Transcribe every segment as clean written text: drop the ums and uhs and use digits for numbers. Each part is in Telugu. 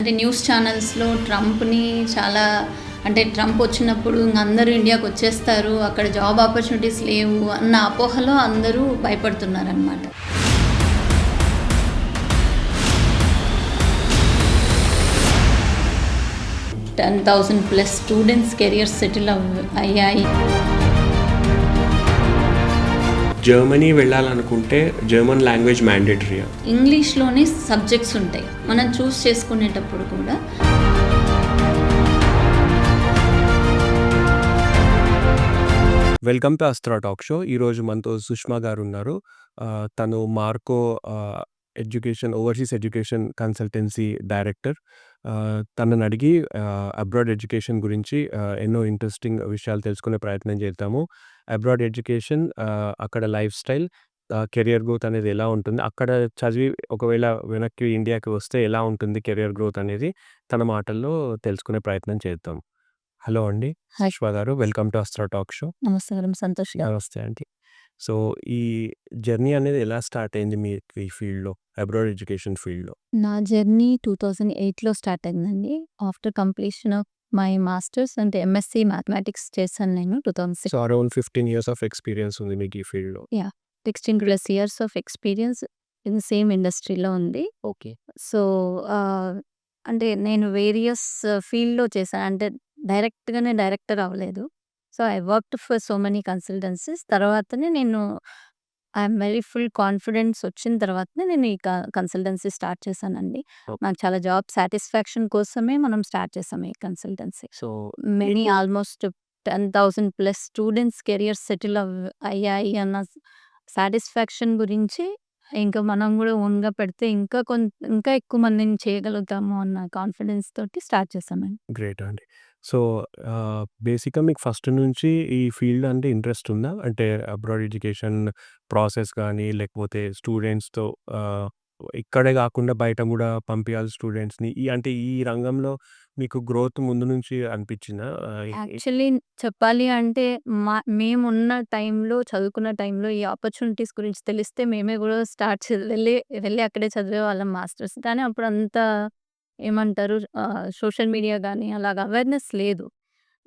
అంటే న్యూస్ ఛానల్స్‌లో ట్రంప్‌ని చాలా అంటే ట్రంప్ వచ్చినప్పుడు అందరూ ఇండియాకి వచ్చేస్తారు. అక్కడ జాబ్ ఆపర్చునిటీస్ లేవు అన్న అపోహలో అందరూ భయపడుతున్నారనమాట. Ten 10,000 plus students careers settle అయ్యాయి. జర్మనీ వెళ్ళాలనుకుంటే జర్మన్ లాంగ్వేజ్ మ్యాండేటరీయా? ఇంగ్లీష్‌లోనే సబ్జెక్ట్స్ ఉంటాయి. మనం చూస్ చేసుకునేటప్పుడు కూడా welcome to Astra talk show. ఈరోజు మనతో సుష్మా గారు ఉన్నారు. తను Marco overseas education consultancy director. తనని అడిగి అబ్రాడ్ ఎడ్యుకేషన్ గురించి ఎన్నో ఇంట్రెస్టింగ్ విషయాలు తెలుసుకునే ప్రయత్నం చేద్దాము. అబ్రాడ్ ఎడ్యుకేషన్, అక్కడ లైఫ్ స్టైల్, కెరియర్ గ్రోత్ అనేది ఎలా ఉంటుంది, అక్కడ చదివి ఒకవేళ వెనక్కి ఇండియాకి వస్తే ఎలా ఉంటుంది కెరియర్ గ్రోత్ అనేది తన మాటల్లో తెలుసుకునే ప్రయత్నం చేద్దాం. హలో అండి హాయ్. సుష్మా గారు, welcome to Astra talk show. నమస్కారం సంతోష్ గారు. నమస్తే అండి. సో, ఈ జర్నీ అనేది ఎలా స్టార్ట్ అయింది మీకు ఈ ఫీల్డ్‌లో, అబ్రాడ్ ఎడ్యుకేషన్ ఫీల్డ్‌లో? నా జర్నీ 2008లో స్టార్ట్ అయిందండి. After completion of my masters అంటే ఎంఎస్సీ మ్యాథమెటిక్స్ చేశాను నేను 2006. So, around 15 years of experience ఉంది మీకు ఈ ఫీల్డ్‌లో. 16+ years of experience in same ఇండస్ట్రీలో ఉంది. ఓకే. సో, అంటే నేను వేరియస్ ఫీల్డ్‌లో చేశాను. అంటే డైరెక్ట్‌గానే డైరెక్టర్ అవ్వలేదు. So, I worked for so many consultancies. తర్వాతనే నేను ఐయామ్ వెరీ ఫుల్ కాన్ఫిడెన్స్ వచ్చిన తర్వాతనే నేను ఈ కన్సల్టెన్సీ స్టార్ట్ చేశానండి. ఓకే. నాకు చాలా జాబ్ సాటిస్ఫాక్షన్ కోసమే మనం స్టార్ట్ చేసాం ఈ కన్సల్టెన్సీ. సో, మెనీ మీకు almost 10,000 plus students careers settle అయ్యాయి అన్న సాటిస్ఫాక్షన్ గురించి ఇంకా మనం కూడా ఓన్‌గా పెడితే ఇంకా ఎక్కువ మందిని చేయగలుగుతాము అన్న కాన్ఫిడెన్స్ తోటి స్టార్ట్ చేశామండి. గ్రేట్ అండి. సో, బేసిక్‌గా మీకు ఫస్ట్ నుంచి ఈ ఫీల్డ్ అంటే ఇంట్రెస్ట్ ఉందా? అంటే అబ్రాడ్ ఎడ్యుకేషన్ ప్రాసెస్ గానీ, లేకపోతే స్టూడెంట్స్‌తో ఇక్కడే గాకుండా బయట గూడా పంపియాలి స్టూడెంట్స్‌ని. అంటే ఈ రంగంలో మీకు గ్రోత్ ముందు నుంచి అనిపిచ్చిందా? యాక్చువల్లీ చెప్పాలి అంటే మేమున్న టైంలో చదువుకున్న టైంలో ఈ ఆపర్చునిటీస్ గురించి తెలిస్తే మేమే కూడా స్టార్ట్ వెళ్ళి అక్కడే చదివేవాళ్ళం మాస్టర్స్. కానీ అప్పుడు అంత ఏమంటారు సోషల్ మీడియా గానీ అలాగ అవేర్‌నెస్ లేదు.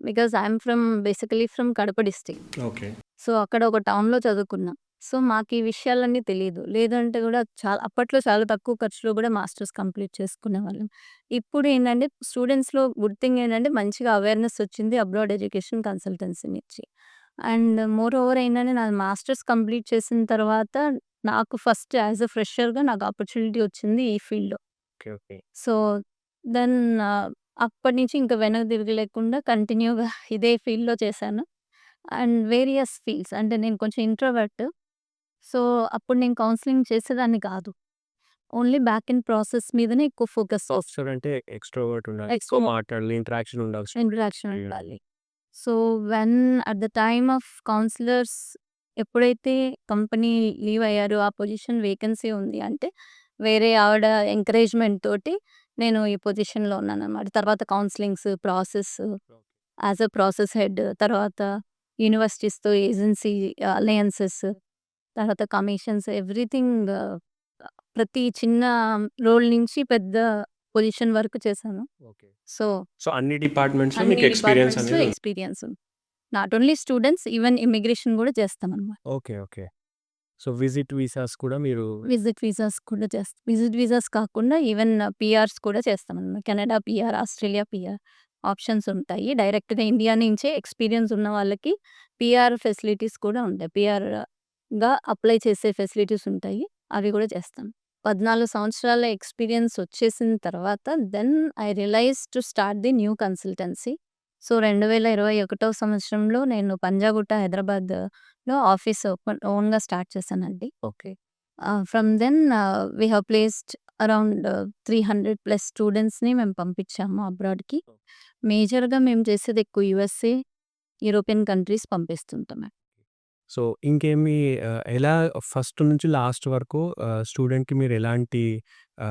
Because I'm basically from Kadapa district. Okay. So, అక్కడ ఒక టౌన్‌లో చదువుకున్నా. సో, మాకీ విషయాలన్నీ తెలీదు. లేదంటే గూడా అప్పట్లో చాలా తక్కువ ఖర్చులో గూడా మాస్టర్స్ కంప్లీట్ చేసుకునేవాళ్ళం. ఇప్పుడేంటంటే స్టూడెంట్స్‌లో గుడ్ థింగ్ ఏంటంటే మంచిగా అవేర్‌నెస్ వచ్చింది అబ్రాడ్ ఎడ్యుకేషన్ కన్సల్టెన్సీ నుంచి. అండ్ మోర్ ఓవర్ ఏంటంటే నాది మాస్టర్స్ కంప్లీట్ చేసిన తర్వాత నాకు ఫస్ట్ యాస్ ఎ ఫ్రెషర్‌గా నాకు ఆపర్చునిటీ వచ్చింది ఈ ఫీల్డ్‌లో. ఓకే. ఓకే. సో, దెన్ అప్పటినుంచి ఇంక వెనక్కి తిరిగి లేకుండా కంటిన్యూగా ఇదే ఫీల్డ్‌లో చేశాను. అండ్ వేరియస్ ఫీల్డ్స్ అంటే నేను కొంచెం ఇంట్రోవర్ట్. సో, అప్పుడు నేను కౌన్సెలింగ్ చేసేదాన్ని కాదు. ఓన్లీ బ్యాక్ ఎండ్ ప్రాసెస్ మీదనే ఎక్కువ ఫోకస్ చేస్తా. సాఫ్ట్‌వేర్ అంటే ఎక్స్‌ట్రోవర్ట్ ఉండాలి. ఎక్కువ మాట్లాడాలి, ఇంటరాక్షన్ ఉండాలి. ఇంటరాక్షన్ ఉండాలి. So, when at the time of counsellors ఎప్పుడైతే కంపెనీ లీవ్ అయ్యారో, ఆ పొజిషన్ వేకెన్సీ ఉంది అంటే, వేరే ఆవిడ ఎంకరేజ్‌మెంట్ తోటి నేను ఈ పొజిషన్‌లో ఉన్నాననమాట. తర్వాత counsellings, process as a process head, తర్వాత యూనివర్సిటీస్‌తో ఏజెన్సీ అలయన్సెస్, తర్వాత కమిషన్స్ ఎవ్రీథింగ్ ప్రతి చిన్న రోల్ నుంచి పెద్ద పొజిషన్ వరకు చేశాను. ఓకే. సో, సో, అన్ని డిపార్ట్‌మెంట్స్‌లో అన్ని మీకు ఎక్స్‌పీరియన్స్ డిపార్ట్మెంట్స్‌లో అనేది ఉంది. ఎక్స్‌పీరియన్స్ ఉంది. Not only students even immigration గూడా చేస్తామనమాట. Okay. Okay. So, visit visas కూడా మీరు విజిట్ వీసాస్ కూడా చేస్తాం. విజిట్ వీసాస్ కాకుండా ఈవెన్ పీఆర్స్ కూడా చేస్తామనమాట. Canada PR, Australia PR options ఉంటాయి. డైరెక్ట్‌గా ఇండియా నుంచే ఎక్స్‌పీరియన్స్ ఉన్న వాళ్ళకి పీఆర్ ఫెసిలిటీస్ కూడా ఉంటాయి. పీఆర్‌గా అప్లై చేసే ఫెసిలిటీస్ ఉంటాయి. అవి కూడా చేస్తాం. 14 సంవత్సరాల ఎక్స్‌పీరియన్స్ వచ్చేసిన తర్వాత then I realise to start the new consultancy. So, 2021 సంవత్సరంలో నేను పంజాగుట్ట హైదరాబాద్‌లో ఆఫీస్ ఓన్‌గా స్టార్ట్ చేశానండి. Okay. From then we have placed around 300 plus స్టూడెంట్స్‌ని మేము పంపించాము అబ్రాడ్‌కి. మేజర్‌గా మేము చేసేది ఎక్కువ యూఎస్ఏ, యూరోపియన్ కంట్రీస్ పంపిస్తుంటాం. సో, ఇంకేమి ఎలా ఫస్ట్ నుంచి లాస్ట్ వరకు స్టూడెంట్‌కి మీరు ఎలాంటి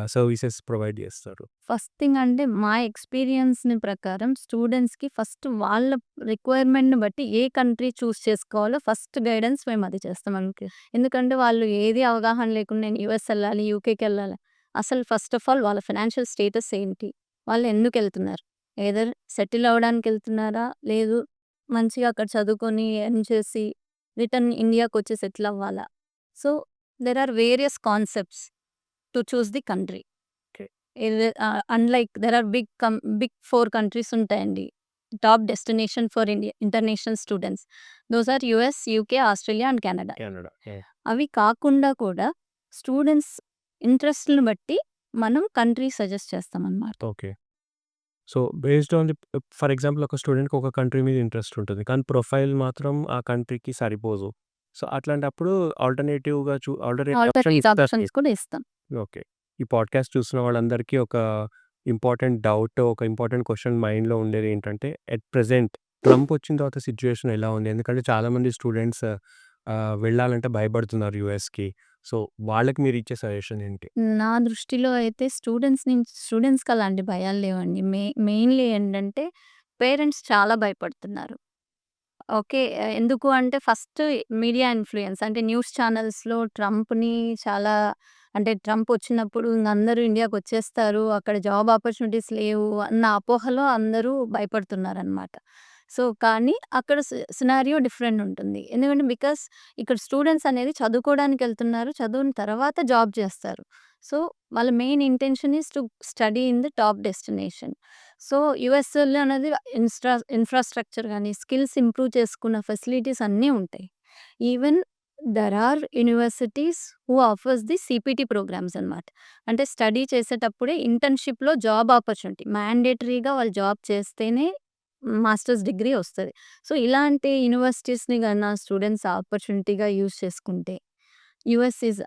సర్వీసెస్ ప్రొవైడ్ చేస్తారు? ఫస్ట్ థింగ్ అంటే మా ఎక్స్‌పీరియన్స్‌ని ప్రకారం స్టూడెంట్స్‌కి ఫస్ట్ వాళ్ళ రిక్వైర్మెంట్‌ని బట్టి ఏ కంట్రీ చూస్ చేసుకోవాలో ఫస్ట్ గైడెన్స్ మేము అది చేస్తాం మనకి. ఎందుకంటే వాళ్ళు ఏది అవగాహన లేకుండా నేను యూఎస్ ఎళ్ళాలి, యూకేకెళ్ళాలి. అసలు ఫస్ట్ ఆఫ్ ఆల్ వాళ్ళ ఫైనాన్షియల్ స్టేటస్ ఏంటి? వాళ్ళు ఎందుకెళ్తున్నారు? Either settle అవ్వడానికెళ్తున్నారా? లేదు మంచిగా అక్కడ చదువుకొని ఎర్న్ చేసి రిటర్న్ ఇండియాకొచ్చి సెటిల్ అవ్వాలా? So, there are various concepts to choose the country. Okay. Unlike there are big 4 countries ఉంటాయండి. Top destination for international students. Those are US, UK, Australia and Canada. Canada. Yeah! అవి కాకుండా కూడా స్టూడెంట్స్ ఇంట్రెస్ట్‌లని బట్టి మనం కంట్రీ సజెస్ట్ చేస్తామన్నమాట. Okay. So, based on the for example ఒక స్టూడెంట్‌కి ఒక కంట్రీ మీద ఇంట్రెస్ట్ ఉంటుంది. కానీ ప్రొఫైల్ మాత్రం ఆ కంట్రీకి సరిపోదు. సో, అట్లాంటప్పుడు ఆల్టర్‌నేట్ ఆప్షన్ ఆల్టర్‌నేట్ ఇస్తారు. ఆప్షన్స్ కూడా ఇస్తాం. ఓకే. ఈ పాడ్‌కాస్ట్ చూస్తున్న వాళ్ళందరికీ ఒక ఇంపార్టెంట్ డౌట్, ఒక ఇంపార్టెంట్ క్వెషన్ మైండ్‌లో ఉండేదేంటంటే, ఎట్ ప్రెజెంట్ ట్రంప్ వచ్చిన తర్వాత సిట్యుయేషన్ ఎలా ఉంది? ఎందుకంటే చాలామంది స్టూడెంట్స్ వెళ్ళాలంటే భయపడుతున్నారు యూఎస్‌కి. సో, వాళ్ళకి మీరిచ్చే సజెషన్ ఏంటి? నా దృష్టిలో అయితే స్టూడెంట్స్‌కి అలాంటి భయాలు లేవండి. మెయిన్‌లీ ఏంటంటే పేరెంట్స్ చాలా భయపడుతున్నారు. ఓకే. ఎందుకు అంటే ఫస్ట్ మీడియా ఇన్‌ఫ్లూయన్స్ అంటే న్యూస్ ఛానెల్స్‌లో ట్రంప్‌ని చాలా అంటే ట్రంప్ వచ్చినప్పుడు ఇంగ అందరూ ఇండియాకొచ్చేస్తారు. అక్కడ జాబ్ ఆపర్చునిటీస్ లేవు అన్న అపోహలో అందరూ భయపడుతున్నారనమాట. సో, కానీ అక్కడ సినారియో డిఫరెంట్ ఉంటుంది. ఎందుకంటే బికాస్ ఇక్కడ స్టూడెంట్స్ అనేది చదువుకోవడానికెళ్తున్నారు. చదువున తర్వాత జాబ్ చేస్తారు. సో, వాళ్ళ main intention is to study in the top destination. So, యూఎస్‌లో అనేది ఇన్‌ఫ్రాస్ట్రక్చర్ గాని, స్కిల్స్ ఇంప్రూవ్ చేసుకున్న ఫెసిలిటీస్ అన్నీ ఉంటాయి. Even there are universities who offers the CPT programmes అనమాట. అంటే స్టడీ చేసేటప్పుడే ఇంటర్న్‌షిప్‌లో జాబ్ ఆపర్చునిటీ మ్యాండేటరీగా వాళ్ళు జాబ్ చేస్తేనే మాస్టర్స్ డిగ్రీ వస్తది. సో, ఇలాంటి యూనివర్సిటీస్‌ని గాన స్టూడెంట్స్ ఆపర్చునిటీగా యూజ్ చేసుకుంటే US is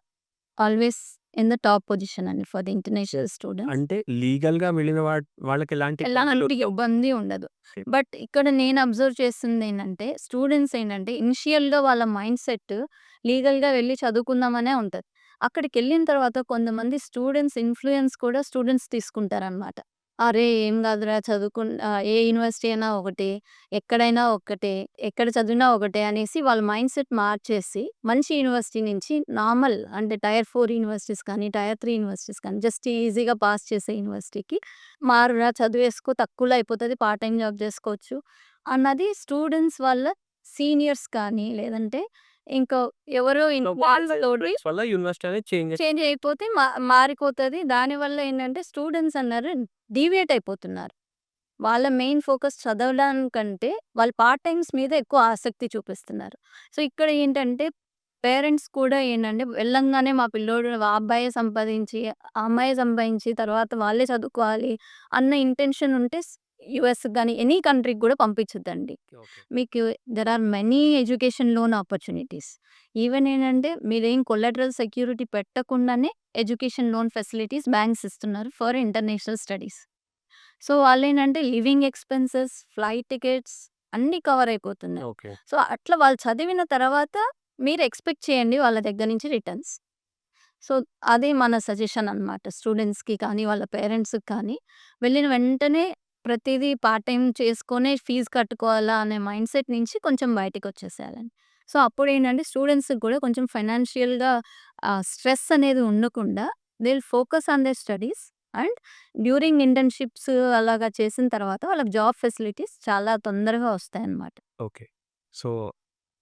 always in the top position అండి ఫర్ ది ఇంటర్నేషనల్ స్టూడెంట్స్. అంటే లీగల్‌గా వెళ్ళిన వాళ్ళకి ఎలాంటి ఎలాంటి ఇబ్బంది ఉండదు. బట్ ఇక్కడ నేను అబ్జర్వ్ చేసిందేంటంటే, స్టూడెంట్స్ ఏంటంటే, ఇనిషియల్‌గా వాళ్ళ మైండ్ సెట్ లీగల్‌గా వెళ్లి చదువుకుందామనే ఉంటది. అక్కడికెళ్ళిన తర్వాత కొంతమంది స్టూడెంట్స్ ఇన్‌ఫ్లూయెన్స్ కూడా స్టూడెంట్స్ తీసుకుంటారనమాట. అరే! ఏం గాదురా ఏ యూనివర్సిటీ అయినా ఒకటే, ఎక్కడైనా ఒక్కటే, ఎక్కడ చదివినా ఒకటే అనేసి వాళ్ళ మైండ్ సెట్ మార్చేసి, మంచి యూనివర్సిటీ నుంచి నార్మల్ అంటే టైర్ 4 యూనివర్సిటీస్ కానీ, టైర్ 3 యూనివర్సిటీస్ కానీ, జస్ట్ ఈజీగా పాస్ చేసే యూనివర్సిటీకి మారురా చదివేసుకో తక్కువలో అయిపోతది. పార్ట్ టైమ్ జాబ్ జేసుకోవచ్చు అన్నది స్టూడెంట్స్ వాళ్ళ సీనియర్స్ కానీ, లేదంటే ఇంకా ఎవరో వాళ్ళ ఇన్‌ఫ్లుయెన్స్ తోటి ఇన్‌ఫ్లుయెన్స్ వల్ల యూనివర్సిటీ అనేది చేంజ్ చేంజ్ అయిపోతే మారిపోతది. దానివల్ల ఏంటంటే స్టూడెంట్స్ అన్నారు డీవియేట్ అయిపోతున్నారు. వాళ్ళ మెయిన్ ఫోకస్ చదవడానికంటే వాళ్ళు పార్ట్ టైమ్స్ మీద ఎక్కువ ఆసక్తి చూపిస్తున్నారు. సో, ఇక్కడ ఏంటంటే పేరెంట్స్ కూడా ఏంటంటే వెళ్ళంగానే మా పిల్లోడు ఆ అబ్బాయే సంపాదించి, ఆ అమ్మాయే సంపాదించి తర్వాత వాళ్ళే చదువుకోవాలి అన్న ఇంటెన్షన్ ఉంటే యూఎస్‌కి గాని ఎనీ కంట్రీకి కూడా పంపించొద్దండి. ఓకే. మీకు there are many education loan opportunities. Even ఏంటంటే మీరేం కొలాటరల్ సెక్యూరిటీ పెట్టకుండానే ఎడ్యుకేషన్ లోన్ ఫెసిలిటీస్ బ్యాంక్స్ ఇస్తున్నారు ఫర్ ఇంటర్నేషనల్ స్టడీస్. సో, వాళ్ళేంటంటే లివింగ్ ఎక్స్‌పెన్సెస్, ఫ్లైట్ టికెట్స్ అన్నీ కవర్ అయిపోతున్నాయి. ఓకే. సో, అట్లా వాళ్ళు చదివిన తర్వాత మీరు ఎక్స్‌పెక్ట్ చేయండి వాళ్ళ దగ్గర నుంచి రిటర్న్స్. సో, అదే మన సజెషన్ అనమాట. స్టూడెంట్స్‌కి కానీ, వాళ్ళ పేరెంట్స్‌కి కానీ, వెళ్ళిన వెంటనే ప్రతీదీ పార్ట్ టైమ్ చేసుకొనే ఫీజు కట్టుకోవాలా అనే మైండ్‌సెట్ నుంచి కొంచెం బయటికొచ్చేసేయాలండి. సో, అప్పుడేంటంటే స్టూడెంట్స్‌కి కూడా కొంచెం ఫైనాన్షియల్‌గా స్ట్రెస్ అనేది ఉండకుండా they will focus on there studies and during internships అలాగా చేసిన తర్వాత వాళ్ళకి జాబ్ ఫెసిలిటీస్ చాలా తొందరగా వస్తాయన్నమాట. Okay. So,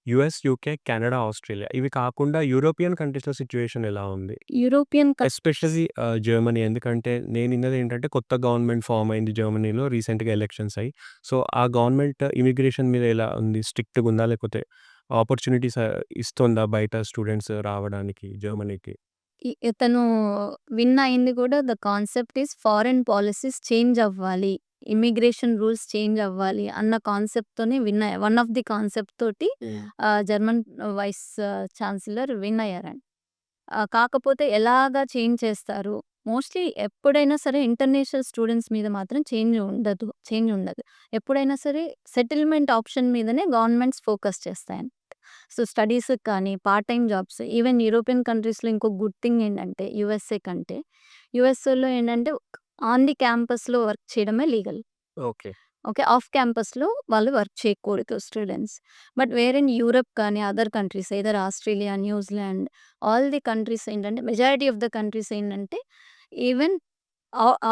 US, UK, Canada, Australia ఇవి కాకుండా యూరోపియన్ కంట్రీస్‌లో సిట్యుయేషన్ ఎలా ఉంది? యూరోపియన్ ఎస్పెషల్లీ జర్మనీ ఎందుకంటే నేను ఇన్నదేంటంటే కొత్త గవర్నమెంట్ ఫార్మ్ అయింది జర్మనీలో రీసెంట్‌గా ఎలక్షన్స్ అయ్యి. సో, ఆ గవర్నమెంట్ ఇమిగ్రేషన్ మీద ఎలా ఉంది? స్ట్రిక్ట్‌గా ఉందా? లేకపోతే ఆపర్చునిటీస్ ఇస్తుందా బయట స్టూడెంట్స్ రావడానికి జర్మనీకి? ఇతను విన్ అయింది కూడా the concept is foreign policies change అవ్వాలి. ఇమ్మిగ్రేషన్ రూల్స్ చేంజ్ అవ్వాలి అన్న కాన్సెప్ట్‌తోనే వన్ ఆఫ్ ది కాన్సెప్ట్ తోటి జర్మన్ వైస్ ఛాన్సలర్ విన్ అయ్యారండి. కాకపోతే ఎలాగా చేంజ్ చేస్తారు? మోస్ట్‌లీ ఎప్పుడైనా సరే ఇంటర్నేషనల్ స్టూడెంట్స్ మీద మాత్రం చేంజ్ ఉండదు. ఎప్పుడైనా సరే సెటిల్మెంట్ ఆప్షన్ మీదనే గవర్నమెంట్స్ ఫోకస్ చేస్తాయన్నమాట. సో, స్టడీస్‌కి కానీ, part time jobs even European కంట్రీస్‌లో ఇంకో గుడ్ థింగ్ ఏంటంటే యూఎస్ఏ కంటే, యూఎస్ఏలో ఏంటంటే ఆన్ ది క్యాంపస్‌లో వర్క్ చేయడమే లీగల్. ఓకే. ఓకే. ఆఫ్ క్యాంపస్‌లో వాళ్ళు వర్క్ చేయకూడదు students. But where in Europe కానీ, other countries either Australia, New Zealand all the countries ఏంటంటే మెజారిటీ ఆఫ్ ద కంట్రీస్ ఏంటంటే ఈవెన్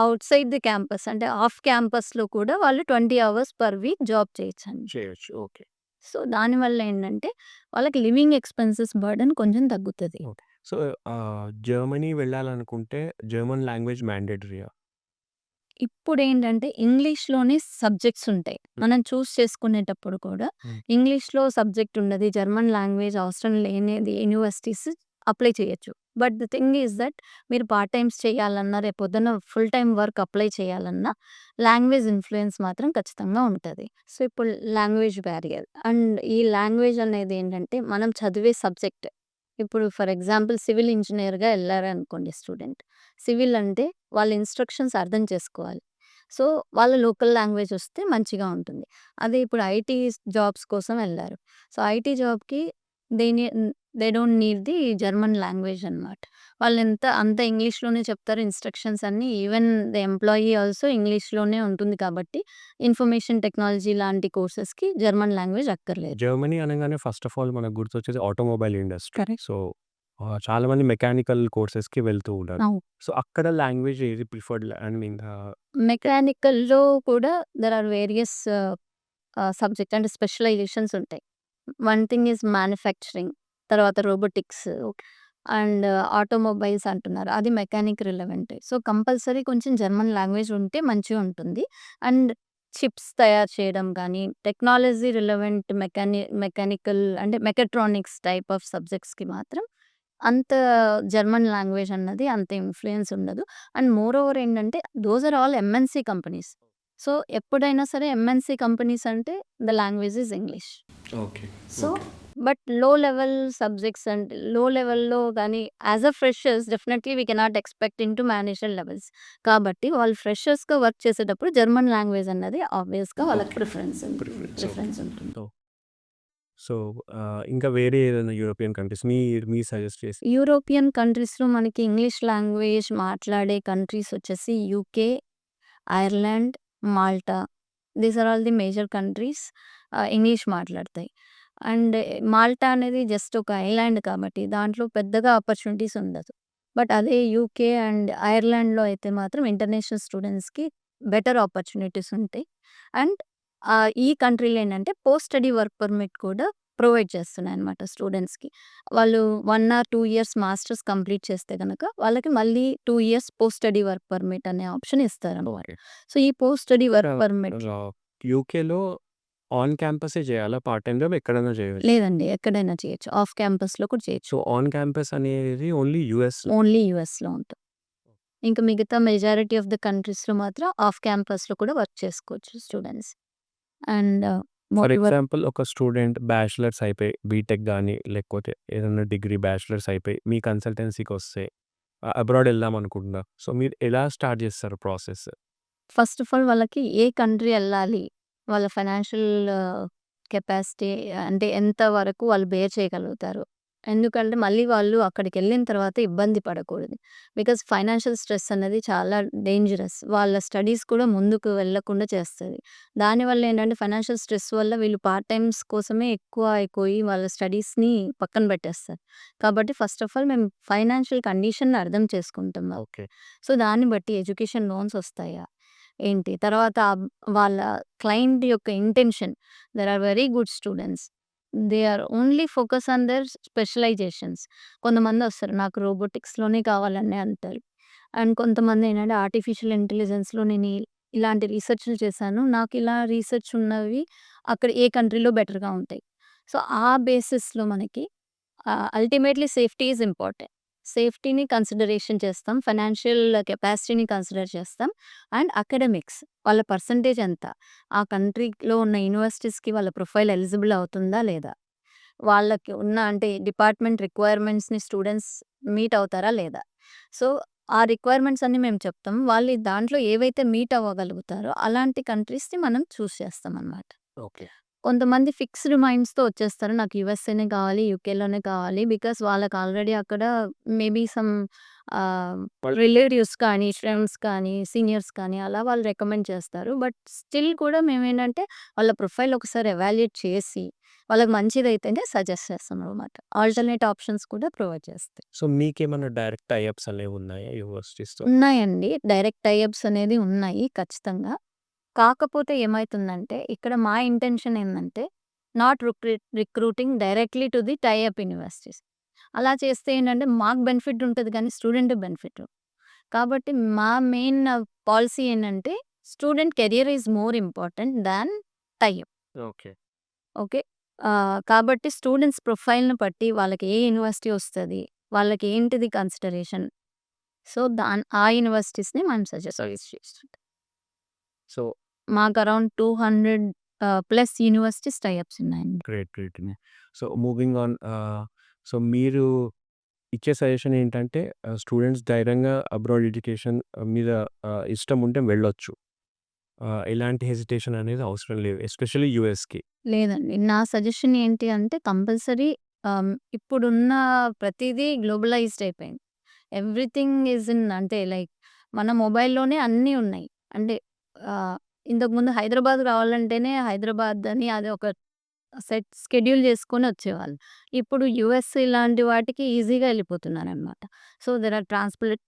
ఔట్‌సైడ్ ది క్యాంపస్ అంటే ఆఫ్ క్యాంపస్‌లో కూడా వాళ్ళు 20 అవర్స్ పర్ వీక్ జాబ్ చేయొచ్చండి. చేయొచ్చు. ఓకే. సో, దానివల్ల ఏంటంటే వాళ్ళకి లివింగ్ ఎక్స్‌పెన్సెస్ బర్డెన్ కొంచెం తగ్గుతది. ఓకే. సో, జర్మనీ వెళ్ళాలనుకుంటే జర్మన్ లాంగ్వేజ్ మ్యాండేటరీయా? ఇప్పుడేంటంటే ఇంగ్లీష్‌లోనే సబ్జెక్ట్స్ ఉంటాయి. మనం చేసుకునేటప్పుడు కూడా హ్మ్. ఇంగ్లీష్‌లో సబ్జెక్ట్ ఉన్నది. జర్మన్ లాంగ్వేజ్ అవసరం లేనిది యూనివర్సిటీస్ అప్లై చేయొచ్చు. But the thing is that మీరు పార్ట్ టైమ్స్ చేయాలన్నా, రేపొద్దున ఫుల్ టైమ్ వర్క్ అప్లై చేయాలన్నా లాంగ్వేజ్ ఇన్‌ఫ్లూయెన్స్ మాత్రం ఖచ్చితంగా ఉంటది. సో, ఇప్పుడు లాంగ్వేజ్ బ్యారియర్ అండ్ ఈ లాంగ్వేజ్ అనేది ఏంటంటే మనం చదివే సబ్జెక్ట్. ఇప్పుడు ఫర్ ఎగ్జాంపుల్ సివిల్ ఇంజినీర్‌గా ఎళ్లారనుకోండి స్టూడెంట్. సివిల్ అంటే వాళ్ళ ఇన్‌స్ట్రక్షన్స్ అర్థం చేసుకోవాలి. సో, వాళ్ళ లోకల్ లాంగ్వేజ్ వస్తే మంచిగా ఉంటుంది. అదే ఇప్పుడు ఐటీ జాబ్స్ కోసం వెళ్లారు. సో, ఐటీ జాబ్‌కి దే నీ they don't need the German language అనమాట. అంత ఇంగ్లీష్‌లోనే చెప్తారు ఇన్‌స్ట్రక్షన్స్ అన్నీ. ఈవెన్ ద ఎంప్లాయీ ఆల్సో ఇంగ్లీష్‌లోనే ఉంటుంది కాబట్టి ఇన్ఫర్మేషన్ టెక్నాలజీ లాంటి కోర్సెస్‌కి జర్మన్ లాంగ్వేజ్ అక్కర్లేదు. జర్మనీ అనగానే ఫస్ట్ ఆఫ్ ఆల్ మనకు గుర్తొచ్చేది ఆటోమొబైల్ ఇండస్ట్రీ. కరెక్ట్. సో, చాలామంది మెకానికల్ కోర్సెస్‌కి వెళ్తూ ఉంటారు. అవును. సో, అక్కడ లాంగ్వేజ్ ఏది ప్రిఫర్డ్ ఐ మీన్ మెకానికల్‌లో కూడా దేర్ ఆర్ వేరియస్ సబ్జెక్ట్ అంటే స్పెషలైజేషన్స్ ఉంటాయి. వన్ థింగ్ ఈజ్ మ్యానుఫ్యాక్చరింగ్, తర్వాత రోబోటిక్స్ అండ్ ఆటోమొబైల్స్ అంటున్నారు. అది మెకానిక్ రిలవెంటే. సో, కంపల్సరీ కొంచెం జర్మన్ లాంగ్వేజ్ ఉంటే మంచిగుంటుంది. అండ్ చిప్స్ తయారు చేయడం గానీ, టెక్నాలజీ రిలవెంట్ మెకానికల్ అంటే మెకాట్రానిక్స్ టైప్ ఆఫ్ సబ్జెక్ట్స్‌కి మాత్రం అంత జర్మన్ లాంగ్వేజ్ అన్నది అంత ఇన్‌ఫ్లూయెన్స్ ఉండదు. అండ్ మోర్ ఓవర్ ఏంటంటే those are all MNC companies. So, ఎప్పుడైనా సరే ఎంఎన్‌సి కంపెనీస్ అంటే the language is English. Okay. So, okay. But low level subjects అంటే లో లెవెల్‌లో గానీ as a freshers definitely we cannot expect into manager levels. కాబట్టి వాళ్ళు ఫ్రెషర్స్‌గా వర్క్ చేసేటప్పుడు జర్మన్ లాంగ్వేజ్ అన్నది ఆబ్వియస్‌గా వాళ్ళకి ఓకే. ప్రిఫరెన్స్. ఓకే. ప్రిఫరెన్స్ ఉంటుంది. సో, సో, ఇంకా వేరే ఏదైనా యూరోపియన్ కంట్రీస్ మీరు సజెస్ట్ చేసి యూరోపియన్ కంట్రీస్‌లో మనకి ఇంగ్లీష్ లాంగ్వేజ్ మాట్లాడే కంట్రీస్ వచ్చేసి UK, Ireland, Malta. These are all the major countries English మాట్లాడతాయి. అండ్ మాల్టా అనేది జస్ట్ ఒక ఐలాండ్ కాబట్టి దాంట్లో పెద్దగా ఆపర్చునిటీస్ ఉండదు. బట్ అదే యూకే అండ్ ఐర్లాండ్‌లో అయితే మాత్రం ఇంటర్నేషనల్ స్టూడెంట్స్‌కి బెటర్ ఆపర్చునిటీస్ ఉంటాయి. అండ్ ఈ కంట్రీలో ఏంటంటే పోస్ట్ స్టడీ వర్క్ పర్మిట్ కూడా ప్రొవైడ్ చేస్తున్నాయన్నమాట స్టూడెంట్స్‌కి. వాళ్ళు 1 ఆర్ 2 ఇయర్స్ మాస్టర్స్ కంప్లీట్ చేస్తే గనక వాళ్ళకి మళ్ళీ 2 years post study work permit అనే ఆప్షన్ ఇస్తారన్నమాట. ఓకే. సో, ఈ పోస్ట్ స్టడీ వర్క్ ఆహ్, పర్మిట్ యూకేలో ఆన్ క్యాంపసే చేయాలా? పార్ట్ టైమ్ జాబ్ ఎక్కడైనా చేయొచ్చా? లేదండి. ఎక్కడైనా చేయొచ్చు. ఆఫ్ క్యాంపస్‌లో కూడా చేయొచ్చు. సో, ఆన్ క్యాంపస్ అనేది ఓన్లీ యూఎస్‌లో. ఓన్లీ యూఎస్‌లో ఉంటుంది. ఇంకా మిగతా మెజారిటీ ఆఫ్ ద కంట్రీస్‌లో మాత్రం ఆఫ్ క్యాంపస్‌లో కూడా వర్క్ చేసుకోవచ్చు students. And for more example ఒక స్టూడెంట్ బ్యాచిలర్స్ అయిపోయి బీటెక్ గాని, లేకపోతే ఏదైనా డిగ్రీ బ్యాచిలర్స్ అయిపోయి మీ కన్సల్టెన్సీకొస్తే అబ్రాడ్ ఎళ్దాం అనుకుంటున్నా. సో, మీరు ఎలా స్టార్ట్ చేస్తారు ప్రాసెస్? ఫస్ట్ ఆఫ్ ఆల్ వాళ్ళకి ఏ కంట్రీ ఎళ్ళాలి? వాళ్ళ ఫైనాన్షియల్ కెపాసిటీ అంటే ఎంత వరకు వాళ్ళు బేర్ చేయగలుగుతారు? ఎందుకంటే మళ్ళీ వాళ్ళు అక్కడికెళ్ళిన తర్వాత ఇబ్బంది పడకూడదు. బికాజ్ ఫైనాన్షియల్ స్ట్రెస్ అనేది చాలా డేంజరస్. వాళ్ళ స్టడీస్ కూడా ముందుకు వెళ్ళకుండా చేస్తది. దానివల్ల ఏంటంటే ఫైనాన్షియల్ స్ట్రెస్ వల్ల వీళ్ళు పార్ట్ టైమ్స్ కోసమే ఎక్కువ అయిపోయి వాళ్ళ స్టడీస్‌ని పక్కన పెట్టేస్తారు. కాబట్టి ఫస్ట్ ఆఫ్ ఆల్ మేము ఫైనాన్షియల్ కండిషన్‌ని అర్థం చేసుకుంటాం. ఓకే. సో, దాన్ని బట్టి ఎడ్యుకేషన్ లోన్స్ వస్తాయా? ఏంటి? తర్వాత వాళ్ళ క్లయింట్ యొక్క intention. There are very good students. They are only focus on their specialisations. కొంతమందొస్తారు నాకు రోబోటిక్స్‌లోనే కావాలని అంటారు. అండ్ కొంతమంది ఏంటంటే ఆర్టిఫిషియల్ ఇంటెలిజెన్స్‌లో ఇలాంటి రీసెర్చ్‌లు చేశాను. నాకు ఇలా రీసెర్చ్ ఉన్నవి అక్కడ ఏ కంట్రీలో బెటర్‌గా ఉంటాయి. సో, ఆ బేసిస్‌లో మనకి అల్టిమేట్‌లీ సేఫ్టీ ఈజ్ ఇంపార్టెంట్. సేఫ్టీని కన్సిడరేషన్ చేస్తాం. ఫైనాన్షియల్ కెపాసిటీని కన్సిడర్ చేస్తాం. అండ్ అకాడమిక్స్ వాళ్ళ పర్సెంటేజ్ ఎంత? ఆ కంట్రీలో ఉన్న యూనివర్సిటీస్‌కి వాళ్ళ ప్రొఫైల్ ఎలిజిబుల్ అవుతుందా లేదా? వాళ్ళకి ఉన్న అంటే డిపార్ట్‌మెంట్ రిక్వైర్మెంట్స్‌ని స్టూడెంట్స్ మీట్ అవుతారా లేదా? సో, ఆ రిక్వైర్మెంట్స్ అన్నీ మేము చెప్తాం. వాళ్ళు దాంట్లో ఏవైతే మీట్ అవ్వగలుగుతారో అలాంటి కంట్రీస్‌ని మనం చూజ్ చేస్తామనమాట. ఓకే. కొంతమంది ఫిక్స్‌డ్ మైండ్స్‌తో వచ్చేస్తారు. నాకు యూఎస్ఏనే కావాలి, యూకేలోనే కావాలి. బికాస్ వాళ్ళకి ఆల్రెడీ అక్కడ మేబీ సమ్ ఆహ్, వాళ్ళు రిలేటివ్స్ కానీ, ఫ్రెండ్స్ కానీ, సీనియర్స్ కానీ అలా వాళ్ళు రికమెండ్ చేస్తారు. బట్ స్టిల్ కూడా మేమేంటంటే వాళ్ళ ప్రొఫైల్ ఒకసారి ఎవాల్యుయేట్ చేసి, వాళ్ళకి మంచిదైతేనే సజెస్ట్ చేస్తామనమాట. ఆల్టర్‌నేట్ ఆప్షన్స్ కూడా ప్రొవైడ్ చేస్తాయి. సో, మీకేమన్నా డైరెక్ట్ టై అప్స్ అనేవున్నాయా యూనివర్సిటీస్‌తో? ఉన్నాయండి. డైరెక్ట్ టై అప్స్ అనేది ఉన్నాయి ఖచ్చితంగా. కాకపోతే ఏమైతుందంటే, ఇక్కడ మా ఇంటెన్షన్ ఏందంటే, not recruiting directly to the tie up universities. అలా చేస్తే ఏంటంటే, మాకు బెనిఫిట్ ఉంటది కానీ స్టూడెంట్‌కి బెనిఫిట్. కాబట్టి మా మెయిన్ పాలిసీ ఏంటంటే, student career is more important than tie up. Okay. Okay. కాబట్టి స్టూడెంట్స్ ప్రొఫైల్‌ని బట్టి వాళ్ళకి ఏ యూనివర్సిటీ వస్తది, వాళ్ళకి ఏంటిది కన్సిడరేషన్. సో, ఆ యూనివర్సిటీస్‌ని మనం సజెస్ట్ చేస్తుంటాం. సో, మాకు అరౌండ్ 200 ప్లస్ యూనివర్సిటీస్ టై అప్స్ ఉన్నాయండి. Great. So, moving on so, మీరు ఇచ్చే సజెషన్ ఏంటంటే స్టూడెంట్స్ ధైర్యంగా అబ్రాడ్ ఎడ్యుకేషన్ మీద ఇష్టం ఉంటే వెళ్ళొచ్చు. ఎలాంటి హెసిటేషన్ అనేది అవసరం లేదు. ఎస్పెషల్లీ యూఎస్‌కి. లేదండి. నా సజెషన్ ఏంటి అంటే కంపల్సరీ ఇప్పుడున్న ప్రతీదీ గ్లోబలైజ్డ్ అయిపోయింది. ఎవ్రీథింగ్ ఈజ్ ఇన్ అంటే లైక్ మన మొబైల్‌లోనే అన్నీ ఉన్నాయి. అంటే ఆహ్, ఇంతకుముందు హైదరాబాద్ రావాలంటేనే హైదరాబాద్ అని అది ఒక షెడ్యూల్ చేసుకొని వచ్చేవాళ్ళు. ఇప్పుడు యూఎస్ ఇలాంటి వాటికి ఈజీగా వెళ్ళిపోతున్నారనమాట. So, there are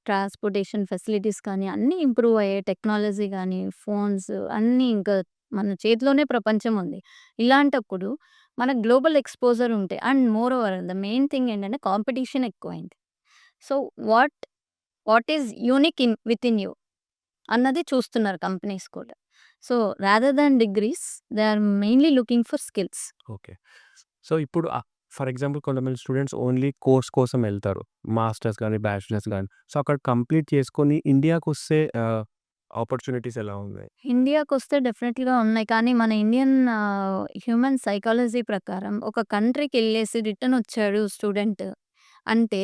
transportation facilities కానీ అన్నీ ఇంప్రూవ్ అయ్యాయి. టెక్నాలజీ గానీ, ఫోన్స్ అన్నీ ఇంకా మన చేతిలోనే ప్రపంచం ఉంది. ఇలాంటప్పుడు మనకు గ్లోబల్ ఎక్స్‌పోజర్ ఉంటే and moreover the main thing ఏంటంటే కాంపిటీషన్ ఎక్కువైంది. So, what what is unique within you అన్నది చూస్తున్నారు కంపెనీస్ కూడా. So, rather than degrees they are mainly looking for skills. Okay. So, ఇప్పుడు ఫర్ ఎగ్జాంపుల్ కొంతమంది స్టూడెంట్స్ ఓన్లీ కోర్స్ కోసం ఎళ్తారు. మాస్టర్స్ గాని, బ్యాచిలర్స్ గాని. సో, అక్కడ కంప్లీట్ చేసుకొని ఇండియాకొస్తే ఆపర్చునిటీస్ ఎలా ఉన్నాయి? ఇండియాకొస్తే డెఫినెట్‌గా ఉన్నాయి. కానీ మన ఇండియన్ హ్యూమన్ సైకాలజీ ప్రకారం ఒక కంట్రీకెళ్ళేసి రిటర్న్ వచ్చాడు స్టూడెంట్ అంటే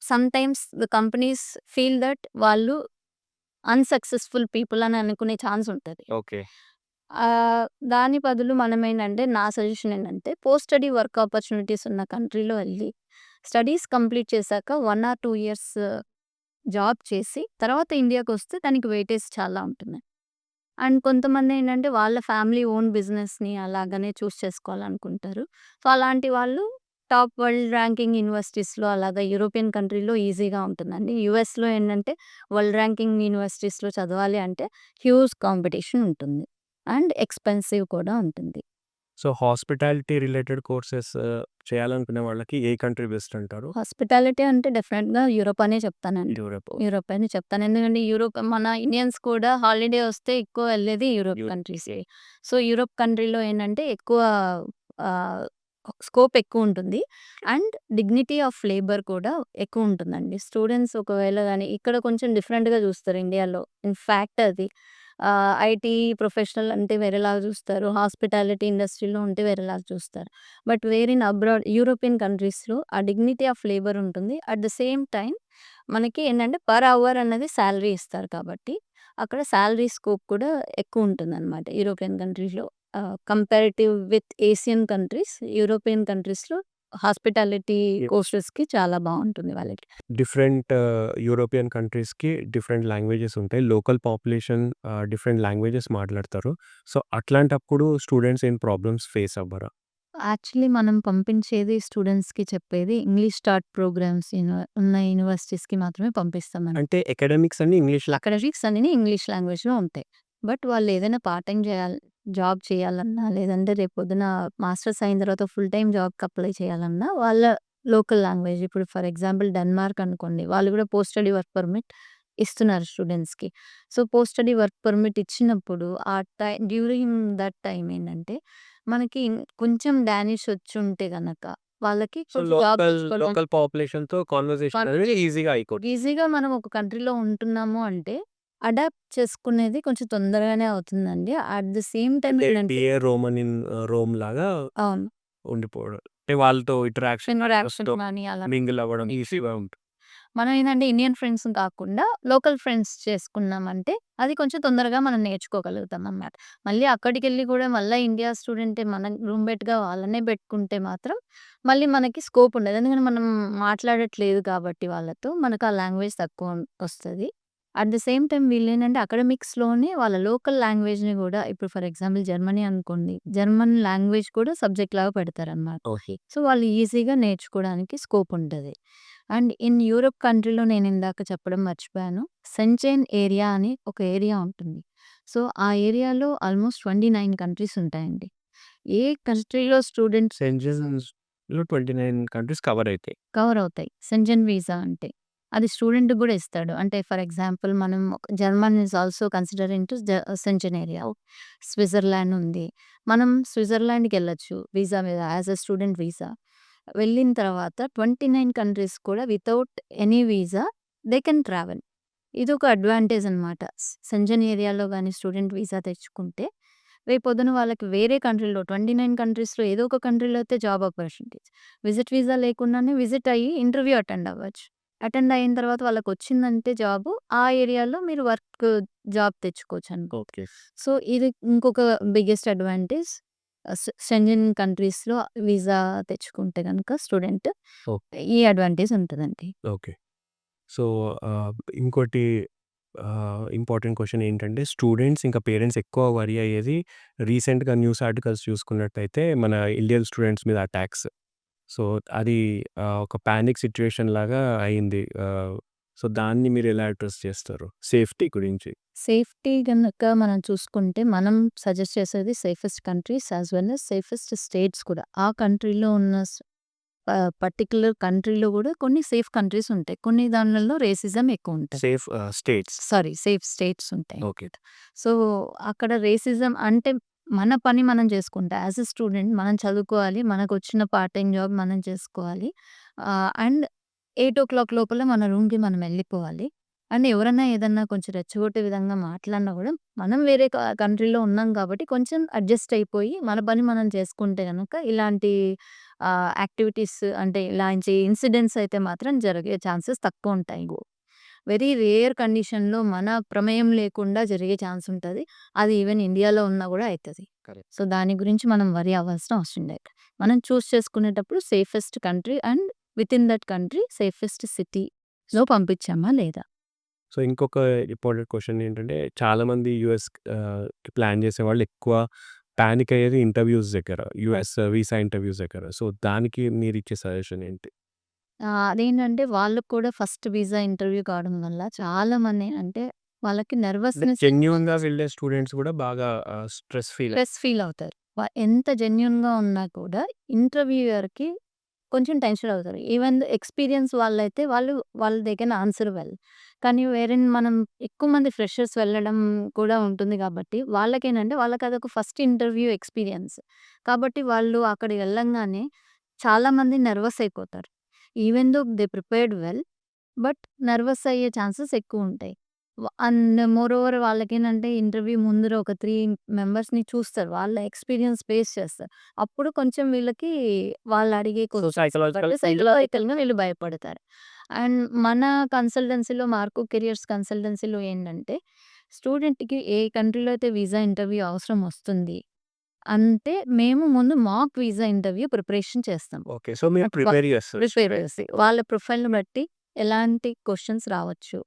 sometimes the companies feel that వాళ్ళు అన్‌సక్సెస్‌ఫుల్ పీపుల్ అని అనుకునే ఛాన్స్ ఉంటది. ఓకే. దాని బదులు మనమేంటంటే నా సజెషన్ ఏంటంటే పోస్ట్ స్టడీ వర్క్ ఆపర్చునిటీస్ ఉన్న కంట్రీలో వెళ్లి స్టడీస్ కంప్లీట్ చేశాక 1 ఆర్ 2 ఇయర్స్ జాబ్ చేసి తర్వాత ఇండియాకొస్తే దానికి వెయిటేజ్ చాలా ఉంటుంది. అండ్ కొంతమందేంటంటే వాళ్ళ ఫ్యామిలీ ఓన్ బిజినెస్‌ని అలాగనే చేసుకోవాలనుకుంటారు. సో, అలాంటి వాళ్ళు టాప్ వరల్డ్ ర్యాంకింగ్ యూనివర్సిటీస్‌లో అలాగా యూరోపియన్ కంట్రీలో ఈజీగా ఉంటుందండి. యూఎస్‌లో ఏంటంటే వరల్డ్ ర్యాంకింగ్ యూనివర్సిటీస్‌లో చదవాలి అంటే హ్యూజ్ కాంపిటీషన్ ఉంటుంది. అండ్ ఎక్స్‌పెన్సివ్ కూడా ఉంటుంది. సో, హాస్పిటాలిటీ రిలేటెడ్ కోర్సెస్ చేయాలనుకునే వాళ్ళకి ఏ కంట్రీ బెస్ట్ అంటారు? హాస్పిటాలిటీ అంటే డెఫినెట్‌గా యూరోప్ అనే చెప్తానండి. యూరప్. యూరోప్ అని చెప్తాను. ఎందుకంటే యూరోప్ మన ఇండియన్స్ కూడా హాలిడే వస్తే ఎక్కువ వెళ్ళేది యూరోప్ కంట్రీస్‌కి. సో, యూరోప్ కంట్రీలో ఏంటంటే ఎక్కువ ఆహ్, స్కోప్ ఎక్కువుంటుంది. అండ్ డిగ్నిటీ ఆఫ్ లేబర్ కూడా ఎక్కువుంటుందండి. స్టూడెంట్స్ ఒకవేళ గాని ఇక్కడ కొంచెం డిఫరెంట్‌గా చూస్తారు ఇండియాలో. ఇన్ ఫ్యాక్ట్ అది. ఐటీ ప్రొఫెషనల్ అంటే వేరేలాగా చూస్తారు. హాస్పిటాలిటీ ఇండస్ట్రీలో ఉంటే వేరేలాగా చూస్తారు. But where in abroad European కంట్రీస్‌లో ఆ డిగ్నిటీ ఆఫ్ లేబర్ ఉంటుంది. అట్ ద సేమ్ టైమ్ మనకి ఏంటంటే పర్ అవర్ అన్నది సాలరీ ఇస్తారు కాబట్టి, అక్కడ సాలరీ స్కోప్ కూడా ఎక్కువుంటుందనమాట యూరోపియన్ కంట్రీస్‌లో. Comparative with Asian countries, European కంట్రీస్‌లో హాస్పిటాలిటీ కోర్సెస్‌కి చాలా బావుంటుంది వాళ్ళకి. డిఫరెంట్ యూరోపియన్ కంట్రీస్‌కి డిఫరెంట్ లాంగ్వేజెస్ ఉంటాయి. లోకల్ పాపులేషన్ డిఫరెంట్ లాంగ్వేజెస్ మాట్లాడతారు. సో, అట్లాంటప్పుడు స్టూడెంట్స్ ఏం ప్రాబ్లమ్స్ ఫేస్ అవ్వరా? యాక్చువల్లీ మనం పంపించేది స్టూడెంట్స్‌కి చెప్పేది ఇంగ్లీష్ స్టార్ట్ ప్రోగ్రామ్స్ ఉన్న యూనివర్సిటీస్‌కి మాత్రమే పంపిస్తామండి. అంటే అకాడమిక్స్ అన్నీ ఇంగ్లీష్‌లో అకాడమిక్స్ అన్నీ ఇంగ్లీష్ లాంగ్వేజ్‌లో ఉంటాయి. బట్ వాళ్ళు ఏదైనా పార్ట్ టైమ్ జాబ్ చేయాలన్నా, లేదంటే రేపొద్దున మాస్టర్స్ అయిన తర్వాత ఫుల్ టైమ్ జాబ్‌కి అప్లై చేయాలన్నా, వాళ్ళ లోకల్ లాంగ్వేజ్ ఇప్పుడు ఫర్ ఎగ్జాంపుల్ డెన్మార్క్ అనుకోండి. వాళ్ళు కూడా పోస్ట్ స్టడీ వర్క్ పర్మిట్ ఇస్తున్నారు స్టూడెంట్స్‌కి. So, post study work permit ఇచ్చినప్పుడు ఆ డ్యూరింగ్ దట్ టైమ్ ఏంటంటే, మనకి కొంచెం డానిష్ వచ్చుంటే గనక వాళ్ళకి సో, కొంచెం జాబ్ లోకల్ పాపులేషన్‌తో కాన్వర్జేషన్ అనేది ఈజీగా అయిపోద్ది. ఈజీగా మనం ఒక కంట్రీలో ఉంటున్నాము అంటే, అడాప్ట్ చేసుకునేది కొంచెం తొందరగానే అవుతుందండి. అట్ ద సేమ్ టైమ్ అంటే ఏంటంటే బిఏ రోమన్ ఇన్ రోమ్ లాగా అవును. ఉండిపోవడం. అంటే వాళ్ళతో ఇంటరాక్షన్ ఇంటరాక్షన్ గాని అలా. మింగిల్ అవ్వడం ఈజీగా ఉంటుంది. మనం ఏందంటే ఇండియన్ ఫ్రెండ్స్‌ని కాకుండా లోకల్ ఫ్రెండ్స్ చేసుకున్నామంటే, అది కొంచెం తొందరగా మనం నేర్చుకోగలుగుతాం అన్నమాట. మళ్ళీ అక్కడికెళ్ళి కూడా మళ్ళా ఇండియా స్టూడెంటే మన రూమ్‌మేట్‌గా వాళ్ళనే పెట్టుకుంటే మాత్రం, మళ్ళీ మనకి స్కోప్ ఉండదు. ఎందుకంటే మనం మాట్లాడట్లేదు కాబట్టి వాళ్ళతో, మనకు ఆ లాంగ్వేజ్ తక్కువ వస్తది. అట్ ద సేమ్ టైమ్ వీళ్ళేంటంటే అకాడమిక్స్‌లోనే వాళ్ళ లోకల్ లాంగ్వేజ్‌ని గూడా ఇప్పుడు ఫర్ ఎగ్జాంపుల్ జర్మనీ అనుకోండి. జర్మన్ లాంగ్వేజ్ కూడా సబ్జెక్ట్ లాగా పెడతారనమాట. ఓకే. సో, వాళ్ళు ఈజీగా నేర్చుకోవడానికి స్కోప్ ఉంటది. అండ్ ఇన్ యూరోప్ కంట్రీలో నేను ఇందాక చెప్పడం మర్చిపోయాను. సెంచెన్ ఏరియా అని ఒక ఏరియా ఉంటుంది. సో, ఆ ఏరియాలో ఆల్మోస్ట్ 29 కంట్రీస్ ఉంటాయండి. ఏ కంట్రీలో స్టూడెంట్స్ సెంజెన్స్‌లో 29 కంట్రీస్ కవర్ అయితాయి. కవర్ అవుతాయి. సెంజెన్ వీసా అంటే. అది స్టూడెంట్‌కి గూడా ఇస్తాడు. అంటే ఫర్ ఎగ్జాంపుల్ మనం German is also consider into Schengen area. Switzerland ఉంది. మనం స్విట్జర్లాండ్‌కెళ్ళొచ్చు వీసా మీద యాస్ ఎ స్టూడెంట్ వీసా. వెళ్ళిన తర్వాత 29 కంట్రీస్ కూడా without any visa they can travel. ఇదొక అడ్వాంటేజ్ అనమాట. సెంజెన్ ఏరియాలో గాని స్టూడెంట్ వీసా తెచ్చుకుంటే రేపొద్దున వాళ్ళకి వేరే కంట్రీలో 29 కంట్రీస్‌లో ఏదో ఒక కంట్రీలో అయితే జాబ్ ఆపర్చునిటీస్. విజిట్ వీసా లేకుండానే విజిట్ అయ్యి ఇంటర్వ్యూ అటెండ్ అవ్వచ్చు. అటెండ్ అయిన తర్వాత వాళ్ళకొచ్చిందంటే జాబు ఆ ఏరియాలో మీరు జాబ్ తెచ్చుకోవచ్చనమాట. ఓకే. సో, ఇది ఇంకొక బిగ్గెస్ట్ అడ్వాంటేజ్. షెంజెన్ కంట్రీస్‌లో వీసా తెచ్చుకుంటే గనక స్టూడెంట్ ఓకే. ఈ అడ్వాంటేజ్ ఉంటదండి. ఓకే. సో, ఇంకోటి ఇంపార్టెంట్ క్వెషన్ ఏంటంటే స్టూడెంట్స్ ఇంకా పేరెంట్స్ ఎక్కువ వరీ అయ్యేది రీసెంట్‌గా న్యూస్ ఆర్టికల్స్ చూసుకున్నట్టయితే మన ఇండియన్ స్టూడెంట్స్ మీద అటాక్స్. సో, అది ఒక పానిక్ సిట్యుయేషన్ లాగా అయింది. సో, దాన్ని మీరు ఎలా అడ్రెస్ చేస్తారు? సేఫ్టీ గురించి. సేఫ్టీ గనక మనం చూసుకుంటే, మనం సజెస్ట్ చేసేది safest countries as well as safest states కూడా. ఆ కంట్రీలో ఉన్న పర్టిక్యులర్ కంట్రీలో గూడా కొన్ని సేఫ్ కంట్రీస్ ఉంటాయి. కొన్ని దాన్లలో రేసిజం ఎక్కువుంటది. Safe states. Sorry safe states ఉంటాయి. ఓకే. సో, అక్కడ రేసిజం అంటే మన పని మనం చేసుకుంటా. యాస్ ఎ స్టూడెంట్ మనం చదువుకోవాలి. మనకొచ్చిన పార్ట్ టైమ్ జాబ్ మనం చేసుకోవాలి. అండ్ 8:00 లోపల మన రూమ్‌కి మనం ఎళ్ళిపోవాలి. అండ్ ఎవరన్నా ఏదన్నా కొంచెం రెచ్చగొట్టే విధంగా మాట్లాడినా గూడా మనం వేరే కంట్రీలో ఉన్నాం కాబట్టి కొంచెం అడ్జస్ట్ అయిపోయి మన పని మనం చేసుకుంటే గనక ఇలాంటి యాక్టివిటీస్ అంటే ఇలాంటి ఇన్సిడెంట్స్ అయితే మాత్రం జరిగే ఛాన్సెస్ తక్కువుంటాయి. వెరీ రేర్ కండిషన్‌లో మన ప్రమేయం లేకుండా జరిగే ఛాన్స్ ఉంటది. అది ఈవెన్ ఇండియాలో ఉన్నా గూడా అయితది. కరెక్ట్. సో, దాని గురించి మనం వరీ అవ్వాల్సిన అవసరం లేదు. మనం చూజ్ చేసుకునేటప్పుడు safest country and within that country safest సిటీలో పంపించామా లేదా? సో, ఇంకొక ఇంపార్టెంట్ క్వెషన్ ఏంటంటే చాలామంది యూఎస్‌కి ప్లాన్ చేసేవాళ్ళు ఎక్కువ పానిక్ అయ్యేది ఇంటర్వ్యూస్ దగ్గర. యూఎస్ వీసా ఇంటర్వ్యూస్ దగ్గర. సో, దానికి మీరిచ్చే సజెషన్ ఏంటి? అదేంటంటే వాళ్ళకి కూడా ఫస్ట్ వీసా ఇంటర్వ్యూ కావడం వల్ల చాలామంది అంటే వాళ్ళకి అంటే నెర్వస్‌నెస్ జెన్యూన్‌గా వెళ్ళే స్టూడెంట్స్ కూడా బాగా స్ట్రెస్ ఫీల్ అవుతారు. ఎంత జెన్యూన్‌గా ఉన్నా కూడా ఇంటర్వ్యూయర్‌కి కొంచెం టెన్షన్ అవుతారు. ఈవెన్ ఎక్స్‌పీరియన్స్ వాళ్ళైతే వాళ్ళు దే కెన్ ఆన్సర్ వెల్. కానీ వేరెన్ మనం ఎక్కువ మంది ఫ్రెషర్స్ వెళ్ళడం కూడా ఉంటుంది కాబట్టి వాళ్ళకేంటంటే వాళ్ళకదొక ఫస్ట్ ఇంటర్వ్యూ ఎక్స్‌పీరియన్స్. కాబట్టి వాళ్ళు అక్కడికి వెళ్ళంగానే చాలామంది నెర్వస్ అయిపోతారు. Even though they prepared well. But nervous అయ్యే ఛాన్సెస్ ఎక్కువుంటాయి. అండ్ మోరోవర్ వాళ్ళకేంటంటే ఇంటర్వ్యూ ముందర ఒక 3 మెంబర్స్‌ని చూస్తారు. వాళ్ళ ఎక్స్‌పీరియన్స్ బేస్ చేస్తారు. అప్పుడు కొంచెం వీళ్ళకి వాళ్ళు అడిగే సో, క్వెషన్స్ బట్టి సైకలాజికల్‌గా వీళ్ళు భయపడతారు. అండ్ మన కన్సల్టెన్సీలో మార్కో కెరియర్స్ కన్సల్టెన్సీలో ఏంటంటే స్టూడెంట్‌కి ఏ కంట్రీలో అయితే వీసా ఇంటర్వ్యూ అవసరం వస్తుంది అంటే మేము ముందు మాక్ వీసా ఇంటర్వ్యూ ప్రిపరేషన్ చేస్తాం. ఓకే. సో, మీరు ప్రిపేర్ చేస్తారు. ప్రిపేర్ చేసి వాళ్ళ ప్రొఫైల్‌ని బట్టి ఎలాంటి క్వెషన్స్ రావచ్చు.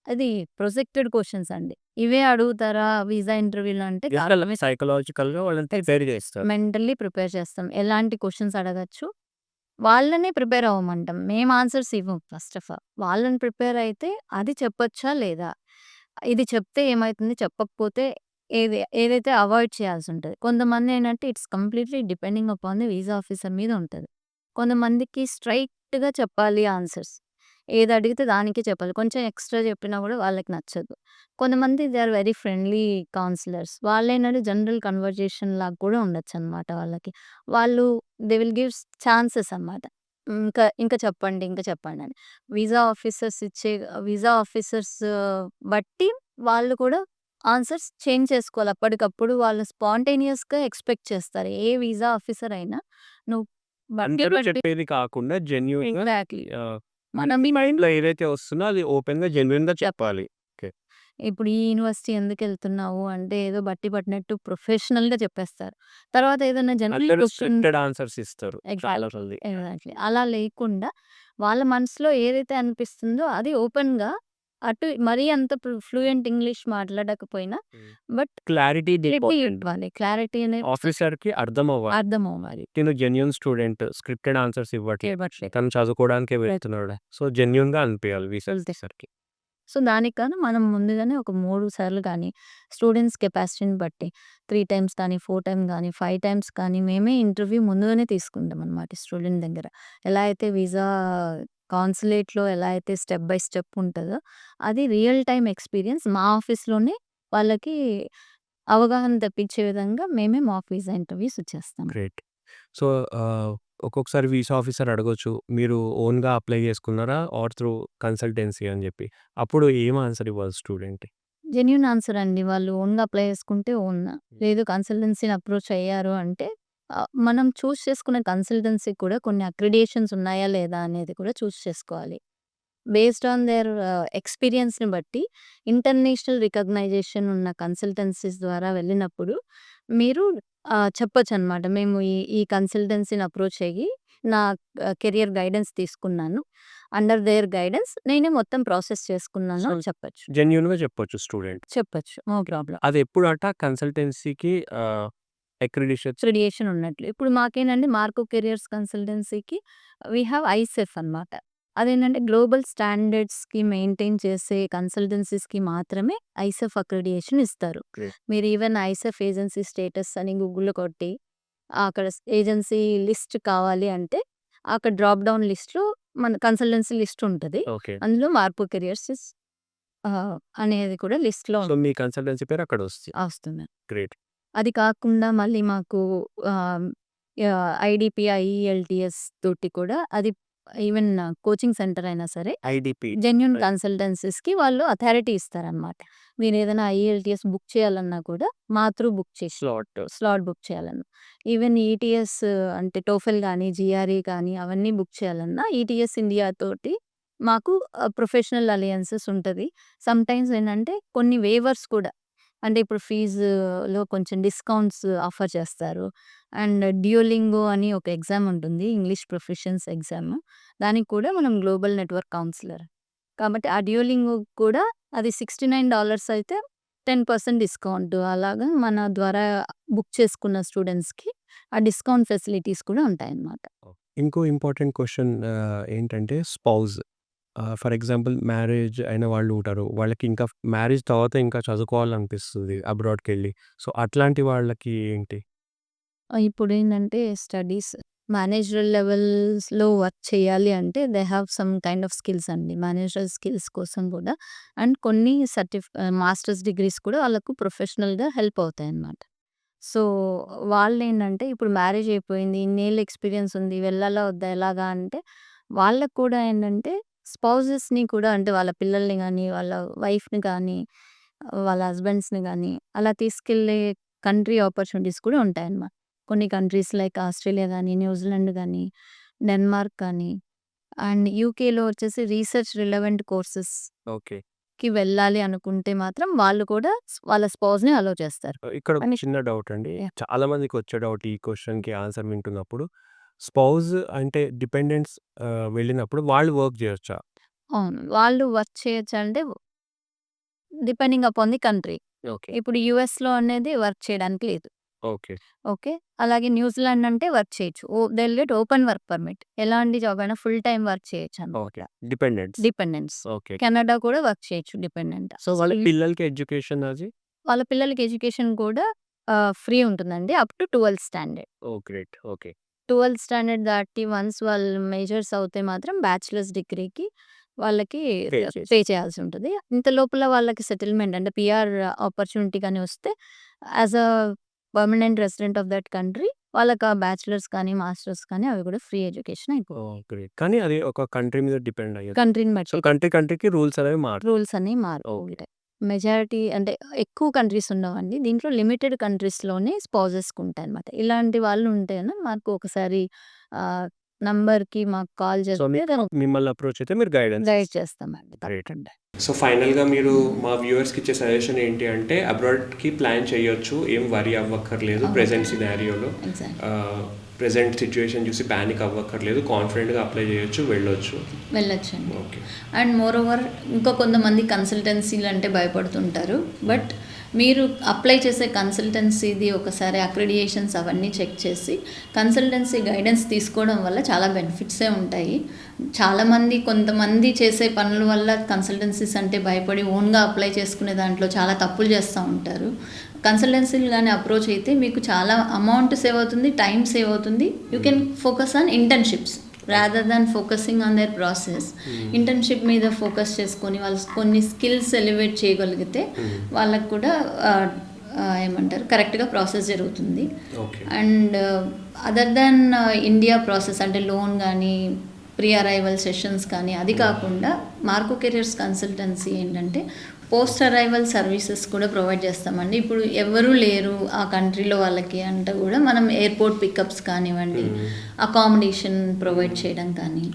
అది ప్రొజెక్టెడ్ క్వెషన్స్ అండి. ఇవే అడుగుతారా వీసా ఇంటర్వ్యూలో అంటే కాదు. సైకలాజికల్‌గా వాళ్ళని ప్రిపేర్ చేస్తారు. మెంటల్లీ ప్రిపేర్ చేస్తాం. ఎలాంటి క్వెషన్స్ అడగొచ్చు. వాళ్ళనే ప్రిపేర్ అవ్వమంటాం. మేము ఆన్సర్స్ ఇవ్వం ఫస్ట్ ఆఫ్ ఆల్. వాళ్ళని ప్రిపేర్ అయితే అది చెప్పొచ్చా లేదా? ఇది చెప్తే ఏమైతుంది? చెప్పకపోతే ఏదైతే అవాయిడ్ చేయాల్సుంటది. కొంతమందేంటంటే it's completely depending upon the visa officer మీద ఉంటది. కొంతమందికి స్ట్రెయిట్‌గా చెప్పాలి ఆన్సర్స్. ఏదడిగితే దానికే చెప్పాలి. కొంచెం ఎక్స్‌ట్రా చెప్పినా గూడా వాళ్ళకి నచ్చదు. కొంతమంది they are very friendly counsellors. వాళ్ళేంటంటే జనరల్ కన్వర్జేషన్ లాగా కూడా ఉండొచ్చనమాట వాళ్ళకి. వాళ్ళు దే విల్ గివ్ ఛాన్సెస్ అనమాట. ఇంకా చెప్పండి, ఇంకా చెప్పండని. వీసా ఆఫీసర్స్ ఇచ్చే వీసా ఆఫీసర్స్ బట్టి వాళ్ళు కూడా ఆన్సర్స్ చేంజ్ చేసుకోవాలి. అప్పటికప్పుడు వాళ్ళు స్పాంటేనియస్‌గా ఎక్స్‌పెక్ట్ చేస్తారు. ఏ వీసా ఆఫీసర్ అయినా నువ్వు బట్టి అందరూ పట్టి చెప్పేది కాకుండా జెన్యూన్‌గా ఎగ్జాక్ట్‌లీ. ఆహ్, మనం మీ మైండ్‌లో ఏదైతే వస్తుందో అది ఓపెన్‌గా జెన్యూన్‌గా చెప్పాలి. ఓకే. ఇప్పుడు ఈ యూనివర్సిటీ ఎందుకెళ్తున్నావు అంటే ఏదో బట్టి పట్టినట్టు ప్రొఫెషనల్‌గా చెప్పేస్తారు. తర్వాత ఏదైనా జనరల్ అందరూ క్వెషన్ స్క్రిప్టెడ్ ఆన్సర్స్ ఇస్తారు చాలా ఎగ్జాక్ట్‌లీ. మంది. ఎగ్జాక్ట్‌లీ. అలా లేకుండా వాళ్ళ మనసులో ఏదైతే అనిపిస్తుందో అది ఓపెన్‌గా అటు మరీ అంత ఫ్లూయెంట్ ఇంగ్లీష్ మాట్లాడకపోయినా బట్ క్లారిటీ ఇవ్వాలి. క్లారిటీ అనేది ఆఫీసర్‌కి అర్థమవ్వాలి. అర్థమవ్వాలి. తిను జెన్యూన్ స్టూడెంట్ స్క్రిప్టెడ్ ఆన్సర్స్ ఇవ్వట్లేదు. ఇవ్వట్లేదు. తను చదువుకోవడానికే వెళ్తున్నాడు. సో, జెన్యూన్‌గా అనిపియాలి ఆఫీసర్‌కి. సో, దానికి గాను మనం ముందుగానే ఒక 3 సార్లు గానీ, స్టూడెంట్స్ కెపాసిటీని బట్టి 3 టైమ్స్ కానీ, 4 టైమ్ గానీ, 5 టైమ్స్ కానీ మేమే ఇంటర్వ్యూ ముందుగానే తీసుకుంటామనమాట స్టూడెంట్ దగ్గర. ఎలా అయితే వీసా కాన్సులేట్‌లో ఎలా అయితే స్టెప్ బై స్టెప్ ఉంటదో, అది రియల్ టైమ్ ఎక్స్‌పీరియన్స్ మా ఆఫీస్‌లోనే వాళ్ళకి అవగాహన తెప్పించే విధంగా మేమే మాక్ వీసా ఇంటర్వ్యూస్ చేస్తాం. గ్రేట్. సో, ఒక్కొక్కసారి వీసా ఆఫీసర్ అడగొచ్చు. మీరు ఓన్‌గా అప్లై చేసుకున్నారా? ఆర్ త్రూ కన్సల్టెన్సీ అని జెప్పి. అప్పుడు ఏం ఆన్సర్ ఇవ్వాలి స్టూడెంట్? జెన్యూన్ ఆన్సర్ అండి. వాళ్ళు ఓన్‌గా అప్లై చేసుకుంటే ఓన్. లేదు కన్సల్టెన్సీని అప్రోచ్ అయ్యారు అంటే మనం చూజ్ చేసుకునే కన్సల్టెన్సీకి కూడా కొన్ని అక్రిడియేషన్స్ ఉన్నాయా లేదా అనేది కూడా చూజ్ చేసుకోవాలి. బేస్డ్ ఆన్ దేర్ ఎక్స్‌పీరియన్స్‌ని బట్టి ఇంటర్నేషనల్ రికగ్నైజేషన్ ఉన్న కన్సల్టెన్సీస్ ద్వారా వెళ్ళినప్పుడు మీరు చెప్పొచ్చనమాట. మేము ఈ కన్సల్టెన్సీని అప్రోచ్ అయ్యి నా కెరియర్ గైడెన్స్ తీసుకున్నాను. అండర్ దేర్ గైడెన్స్ నేనే మొత్తం ప్రాసెస్ చేసుకున్నాను అని చెప్పొచ్చు. జెన్యూన్‌గా చెప్పొచ్చు స్టూడెంట్. చెప్పొచ్చు. No problem. అది ఎప్పుడట కన్సల్టెన్సీకి అక్రిడియేషన్ ఉన్నట్లు. ఇప్పుడు మాకేంటంటే మార్కో కెరియర్స్ కన్సల్టెన్సీకి వి హావ్ ఐసెఫ్ అనమాట. అదేంటంటే గ్లోబల్ స్టాండర్డ్స్‌కి మెయింటైన్ చేసే కన్సల్టెన్సీస్‌కి మాత్రమే ఐసెఫ్ అక్రిడియేషన్ ఇస్తారు. Great. మీరు ఈవెన్ ఐసెఫ్ ఏజెన్సీ స్టేటస్ అని గూగుల్‌లో కొట్టి అక్కడ ఏజెన్సీ లిస్ట్ కావాలి అంటే అక్కడ డ్రాప్ డౌన్ లిస్ట్‌లో మన కన్సల్టెన్సీ లిస్ట్ ఉంటది. ఓకే. అందులో మార్కో కెరియర్స్ అనేది కూడా లిస్ట్‌లో సో, మీ కన్సల్టెన్సీ పేరు అక్కడ వస్తుంది. గ్రేట్. అది కాకుండా మళ్ళీ మాకు ఐడీపీ, ఐఈఎల్టీఎస్ తోటి కూడా అది ఈవెన్ కోచింగ్ సెంటర్ అయినా సరే ఐడీపీ. జెన్యూన్ కన్సల్టెన్సీస్‌కి వాళ్ళు అథారిటీ ఇస్తారనమాట. మీరేదైనా ఐఈఎల్టీఎస్ బుక్ చేయాలన్నా కూడా మా త్రూ బుక్ చేసి స్లాట్ బుక్ చేయాలన్నా. ఈవెన్ ఈటీఎస్ అంటే టోఫెల్ గానీ, జీఆర్ఈ కానీ అవన్నీ బుక్ చేయాలన్నా ఈటీఎస్ ఇండియా తోటి మాకు ప్రొఫెషనల్ అలయన్సెస్ ఉంటది. సమ్‌టైమ్స్ ఏంటంటే కొన్ని వేవర్స్ కూడా అంటే ఇప్పుడు ఫీజులో కొంచెం డిస్కౌంట్స్ ఆఫర్ చేస్తారు. అండ్ డ్యూలింగో అని ఒక ఎగ్జామ్ ఉంటుంది. English proficiency exam. దానికి కూడా మనం గ్లోబల్ నెట్వర్క్ కౌన్సిలర్. కాబట్టి ఆ డ్యూలింగో కూడా అది $69 అయితే 10% డిస్కౌంట్ అలాగా మన ద్వారా బుక్ చేసుకున్న స్టూడెంట్స్‌కి ఆ డిస్కౌంట్ ఫెసిలిటీస్ కూడా ఉంటాయన్నమాట. ఇంకో ఇంపార్టెంట్ క్వెషన్ ఏంటంటే స్పౌస్. ఫర్ ఎగ్జాంపుల్ మ్యారేజ్ అయిన వాళ్ళు ఉంటారు. వాళ్ళకి ఇంకా మ్యారేజ్ తర్వాత ఇంకా చదువుకోవాలనిపిస్తది అబ్రాడ్‌కెళ్ళి. సో, అట్లాంటి వాళ్ళకి ఏంటి? ఇప్పుడేంటంటే స్టడీస్ మేనేజరల్ లెవెల్స్‌లో వర్క్ చేయాలి అంటే they have some kind of skills అండి. మేనేజరల్ స్కిల్స్ కోసం కూడా అండ్ కొన్ని మాస్టర్స్ డిగ్రీస్ కూడా వాళ్ళకు ప్రొఫెషనల్‌గా హెల్ప్ అవుతాయన్నమాట. సో, వాళ్ళేంటంటే ఇప్పుడు మ్యారేజ్ అయిపోయింది. ఇన్నేళ్ల ఎక్స్‌పీరియన్స్ ఉంది. వెళ్ళాలా వద్దా ఎలాగా అంటే వాళ్ళకి కూడా ఏంటంటే స్పౌసెస్‌ని కూడా అంటే వాళ్ళ పిల్లల్ని గానీ, వాళ్ళ వైఫ్‌ని గానీ, వాళ్ళ హస్బెండ్స్‌ని గానీ అలా తీసుకెళ్ళే కంట్రీ ఆపర్చునిటీస్ కూడా ఉంటాయన్నమాట. కొన్ని కంట్రీస్ లైక్ ఆస్ట్రేలియా గానీ, న్యూజిలాండ్ గానీ, డెన్మార్క్ కానీ అండ్ యూకేలో వచ్చేసి రీసెర్చ్ రిలవెంట్ కోర్సెస్‌కి ఓకే. వెళ్ళాలి అనుకుంటే మాత్రం వాళ్ళు కూడా వాళ్ళ స్పౌస్‌ని అలో చేస్తారు. ఇక్కడ ఒక కానీ చిన్న డౌట్ అండి. యాహ్! చాలా మందికొచ్చే డౌట్ ఈ క్వెషన్‌కి ఆన్సర్ వింటున్నప్పుడు. స్పౌస్ అంటే డిపెండెంట్స్ వెళ్ళినప్పుడు వాళ్ళు వర్క్ జేయొచ్చా? అవును. వాళ్ళు వర్క్ చేయొచ్చంటే depending upon the country. Okay. ఇప్పుడు యూఎస్‌లో అనేది వర్క్ చేయడానికి లేదు. ఓకే. ఓకే. అలాగే న్యూజిలాండ్ అంటే వర్క్ చేయొచ్చు. They will get open work permit. ఎలాంటి జాబ్ అయినా ఫుల్ టైమ్ వర్క్ చేయొచ్చనమాట. Okay. Dependents. Dependents. Okay. Canada కూడా వర్క్ చేయొచ్చు డిపెండెంట్. సో, వాళ్ళ పిల్లలకి ఎడ్యుకేషన్ అది? వాళ్ళ పిల్లలకి ఎడ్యుకేషన్ కూడా ఫ్రీ ఉంటుందండి. అప్ టు 12థ్ స్టాండర్డ్. ఓహ్! గ్రేట్. ఓకే. 12థ్ స్టాండర్డ్ దాటి వన్స్ వాళ్ళు మేజర్స్ అవుతే మాత్రం బ్యాచిలర్స్ డిగ్రీకి వాళ్ళకి పే పే చేయాల్సి ఉంటది. ఇంత లోపల వాళ్ళకి సెటిల్మెంట్ అంటే పీఆర్ ఆపర్చునిటీ గాని వస్తే as a permanent resident of that country వాళ్ళకి ఆ బ్యాచిలర్స్ కానీ, మాస్టర్స్ కానీ అవి కూడా ఫ్రీ ఎడ్యుకేషన్ అయిపోతాయి. ఓహ్! గ్రేట్. కానీ అది ఒక కంట్రీ మీద డిపెండ్ అయ్యేది. కంట్రీని సో, బట్టి కంట్రీకి రూల్స్ అనేవి మారుతాయి. రూల్స్ అనేవి మారుతూ ఓకే. ఉంటాయి. మెజారిటీ అంటే ఎక్కువ కంట్రీస్ ఉండవండి. దీంట్లో లిమిటెడ్ కంట్రీస్‌లోనే స్పౌసెస్‌కి ఉంటాయన్నమాట. ఇలాంటి వాళ్ళు ఉంటేనే మాకు ఒకసారి నంబర్‌కి మాకు కాల్ సో, చేస్తే మిమ్మల్ని అప్రోచ్ అయితే మీరు గైడెన్స్ గైడ్ చేస్తామండి. గ్రేట్. తప్పకుండా. సో, ఫైనల్‌గా మీరు మా వ్యూవర్స్‌కి ఇచ్చే సజెషన్ ఏంటి అంటే అబ్రాడ్‌కి ప్లాన్ చేయొచ్చు. ఏం వరీ అవ్వక్కర్లేదు ప్రెజెంట్ సినారియోలో. ఎగ్జాక్ట్‌లీ. ప్రెజెంట్ సిచ్యువేషన్ చూసి ప్యానిక్ అవ్వక్కర్లేదు, కాన్ఫిడెంట్గా అప్లై చేయొచ్చు, వెళ్ళొచ్చండి. ఓకే. అండ్ మోర్ ఓవర్ ఇంకా కొంతమంది కన్సల్టెన్సీలు అంటే భయపడుతుంటారు. బట్ మీరు అప్లై చేసే కన్సల్టెన్సీది ఒకసారి అక్రిడియేషన్స్ అవన్నీ చెక్ చేసి కన్సల్టెన్సీ గైడెన్స్ తీసుకోవడం వల్ల చాలా బెనిఫిట్సే ఉంటాయి. కొంతమంది చేసే పనుల వల్ల కన్సల్టెన్సీస్ అంటే భయపడి ఓన్గా అప్లై చేసుకునే దాంట్లో చాలా తప్పులు చేస్తూ ఉంటారు. కన్సల్టెన్సీలు కానీ అప్రోచ్ అయితే మీకు చాలా అమౌంట్ సేవ్ అవుతుంది, టైం సేవ్ అవుతుంది. You can focus on internships rather than focusing on their process. Internship మీద ఫోకస్ చేసుకొని వాళ్ళు కొన్ని స్కిల్స్ ఎలివేట్ చేయగలిగితే వాళ్ళకు కూడా ఏమంటారు కరెక్ట్గా ప్రాసెస్ జరుగుతుంది. And other than India process అంటే లోన్ కానీ ప్రీ అరైవల్ సెషన్స్ కానీ అది కాకుండా మార్కో కెరియర్స్ కన్సల్టెన్సీ ఏంటంటే పోస్ట్ అరైవల్ సర్వీసెస్ కూడా ప్రొవైడ్ చేస్తామండి. ఇప్పుడు ఎవరూ లేరు ఆ కంట్రీలో వాళ్ళకి అంటే కూడా మనం ఎయిర్పోర్ట్ పికప్స్ కానివ్వండి, అకామిడేషన్ ప్రొవైడ్ చేయడం కానీ,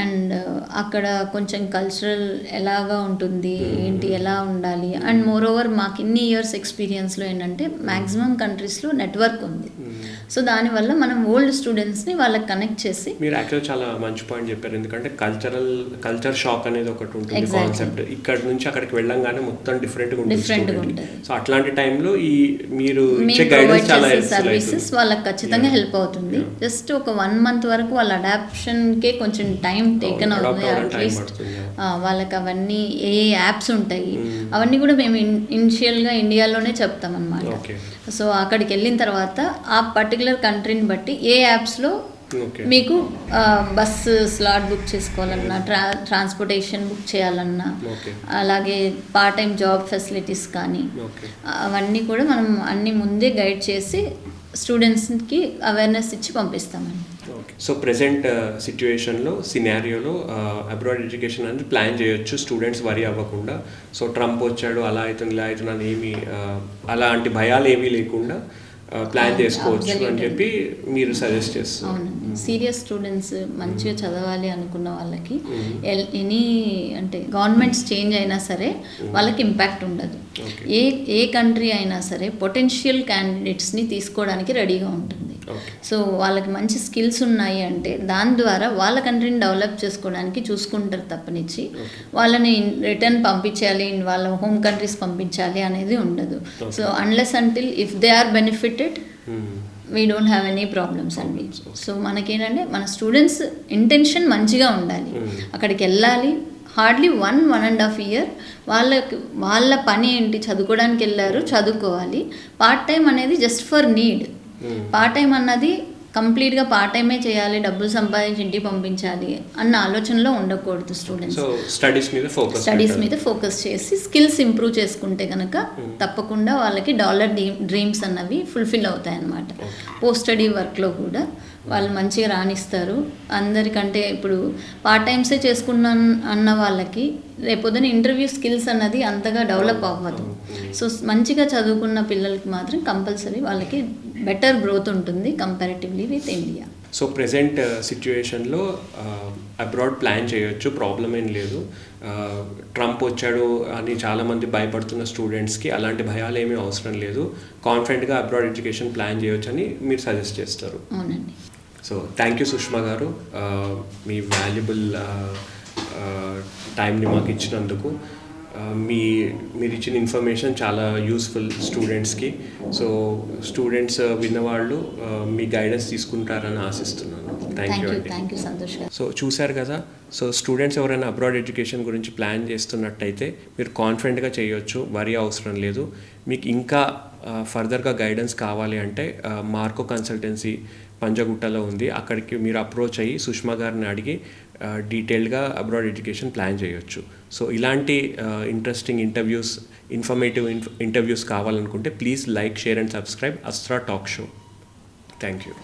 అండ్ అక్కడ కొంచెం కల్చరల్ ఎలాగా ఉంటుంది ఏంటి ఎలా ఉండాలి. అండ్ మోర్ ఓవర్ మాకు ఇన్ని ఇయర్స్ ఎక్స్పీరియన్స్లో ఏంటంటే మ్యాక్సిమం కంట్రీస్లో నెట్వర్క్ ఉంది. సో దానివల్ల మనం ఓల్డ్ స్టూడెంట్స్ని వాళ్ళకి కనెక్ట్ చేసి మీరు యాక్చువల్ చాలా మంచి పాయింట్ చెప్పారు. ఎందుకంటే కల్చర్ షాక్ అనేది ఒకటి ఉంటుంది కాన్సెప్ట్. ఇక్కడ నుంచి అక్కడికి వెళ్ళంగానే మొత్తం డిఫరెంట్గా ఉంటుంది. సో అట్లాంటి టైంలో ఈ మీరు ప్రొవైడ్ చేసే సర్వీసెస్ వాళ్ళకి ఖచ్చితంగా హెల్ప్ అవుతుంది. జస్ట్ ఒక 1 month వరకు వాళ్ళ అడాప్షన్కే కొంచెం టైం టేకన్ అవుతుంది. అట్లీస్ట్ వాళ్ళకి అవన్నీ ఏ యాప్స్ ఉంటాయి అవన్నీ కూడా మేము ఇనిషియల్గా ఇండియాలోనే చెప్తాం అన్నమాట. సో అక్కడికి వెళ్ళిన తర్వాత ఆ పర్టికులర్ కంట్రీని బట్టి ఏ యాప్స్లో మీకు బస్సు స్లాట్ బుక్ చేసుకోవాలన్నా, ట్రాన్స్పోర్టేషన్ బుక్ చేయాలన్నా, అలాగే పార్ట్ టైం జాబ్ ఫెసిలిటీస్ కానీ అవన్నీ కూడా మనం అన్ని ముందే గైడ్ చేసి స్టూడెంట్స్కి అవేర్నెస్ ఇచ్చి పంపిస్తామండి. సో ప్రెజెంట్ సిచ్యువేషన్లో సినారియోలో అబ్రాడ్ ఎడ్యుకేషన్ అనేది ప్లాన్ చేయొచ్చు, స్టూడెంట్స్ వరీ అవ్వకుండా. సో ట్రంప్ వచ్చాడు అలా అవుతుంది ఇలా అవుతుంది అని ఏమీ అలాంటి భయాలు ఏమీ లేకుండా ప్లాన్ చేసుకోవచ్చు అని చెప్పి మీరు సజెస్ట్ చేస్తారు. అవునండి, సీరియస్ స్టూడెంట్స్ మంచిగా చదవాలి అనుకున్న వాళ్ళకి అంటే గవర్నమెంట్స్ చేంజ్ అయినా సరే వాళ్ళకి ఇంపాక్ట్ ఉండదు. ఏ కంట్రీ అయినా సరే పొటెన్షియల్ క్యాండిడేట్స్ని తీసుకోవడానికి రెడీగా ఉంటుంది. సో వాళ్ళకి మంచి స్కిల్స్ ఉన్నాయి అంటే దాని ద్వారా వాళ్ళ కంట్రీని డెవలప్ చేసుకోవడానికి చూసుకుంటారు తప్పనిచ్చి వాళ్ళని రిటర్న్ పంపించాలి, వాళ్ళ హోమ్ కంట్రీస్ పంపించాలి అనేది ఉండదు. So unless until if they are benefited we don't have any problems అండి. సో మనకేంటంటే మన స్టూడెంట్స్ ఇంటెన్షన్ మంచిగా ఉండాలి, అక్కడికి వెళ్ళాలి. హార్డ్లీ 1.5 year వాళ్ళ పని ఏంటి, చదువుకోవడానికి వెళ్ళారు, చదువుకోవాలి. పార్ట్ టైం అనేది just for need. Part time అన్నది కంప్లీట్గా పార్ట్ టైమే చేయాలి, డబ్బులు సంపాదించి ఇంటికి పంపించాలి అన్న ఆలోచనలో ఉండకూడదు. స్టూడెంట్స్ స్టడీస్ మీద ఫోకస్ చేసి స్కిల్స్ ఇంప్రూవ్ చేసుకుంటే కనుక తప్పకుండా వాళ్ళకి డాలర్ డ్రీమ్స్ అన్నవి ఫుల్ఫిల్ అవుతాయి అన్నమాట. పోస్ట్ స్టడీ వర్క్లో కూడా వాళ్ళు మంచిగా రాణిస్తారు. అందరికంటే ఇప్పుడు పార్ట్ టైమ్సే చేసుకున్నాను అన్న వాళ్ళకి రేపొద్దున ఇంటర్వ్యూ స్కిల్స్ అన్నది అంతగా డెవలప్ అవ్వదు. సో మంచిగా చదువుకున్న పిల్లలకి మాత్రం కంపల్సరీ వాళ్ళకి బెటర్ గ్రోత్ ఉంటుంది comparatively with India. So present సిచ్యువేషన్లో అబ్రాడ్ ప్లాన్ చేయొచ్చు, ప్రాబ్లం ఏం లేదు. ట్రంప్ వచ్చాడు అని చాలామంది భయపడుతున్న స్టూడెంట్స్కి అలాంటి భయాలు ఏమీ అవసరం లేదు, కాన్ఫిడెంట్గా అబ్రాడ్ ఎడ్యుకేషన్ ప్లాన్ చేయొచ్చు అని మీరు సజెస్ట్ చేస్తారు. అవునండి. సో థ్యాంక్ యూ సుష్మా గారు, మీ వాల్యుబుల్ టైంని మాకు ఇచ్చినందుకు. మీరు ఇచ్చిన ఇన్ఫర్మేషన్ చాలా యూస్ఫుల్ స్టూడెంట్స్కి. సో స్టూడెంట్స్ విన్నవాళ్ళు మీ గైడెన్స్ తీసుకుంటారని ఆశిస్తున్నాను. థ్యాంక్ యూ అండి. సో చూశారు కదా, సో స్టూడెంట్స్ ఎవరైనా అబ్రాడ్ ఎడ్యుకేషన్ గురించి ప్లాన్ చేస్తున్నట్టయితే మీరు కాన్ఫిడెంట్గా చేయొచ్చు, వరీ అవసరం లేదు. మీకు ఇంకా ఫర్దర్గా గైడెన్స్ కావాలి అంటే మార్కో కన్సల్టెన్సీ పంజగుట్టలో ఉంది, అక్కడికి మీరు అప్రోచ్ అయ్యి సుష్మా గారిని అడిగి డీటెయిల్డ్గా అబ్రాడ్ ఎడ్యుకేషన్ ప్లాన్ చేయొచ్చు. సో ఇలాంటి ఇంట్రెస్టింగ్ ఇన్ఫర్మేటివ్ ఇంటర్వ్యూస్ కావాలనుకుంటే please like, share and subscribe Astra talk show. Thank you.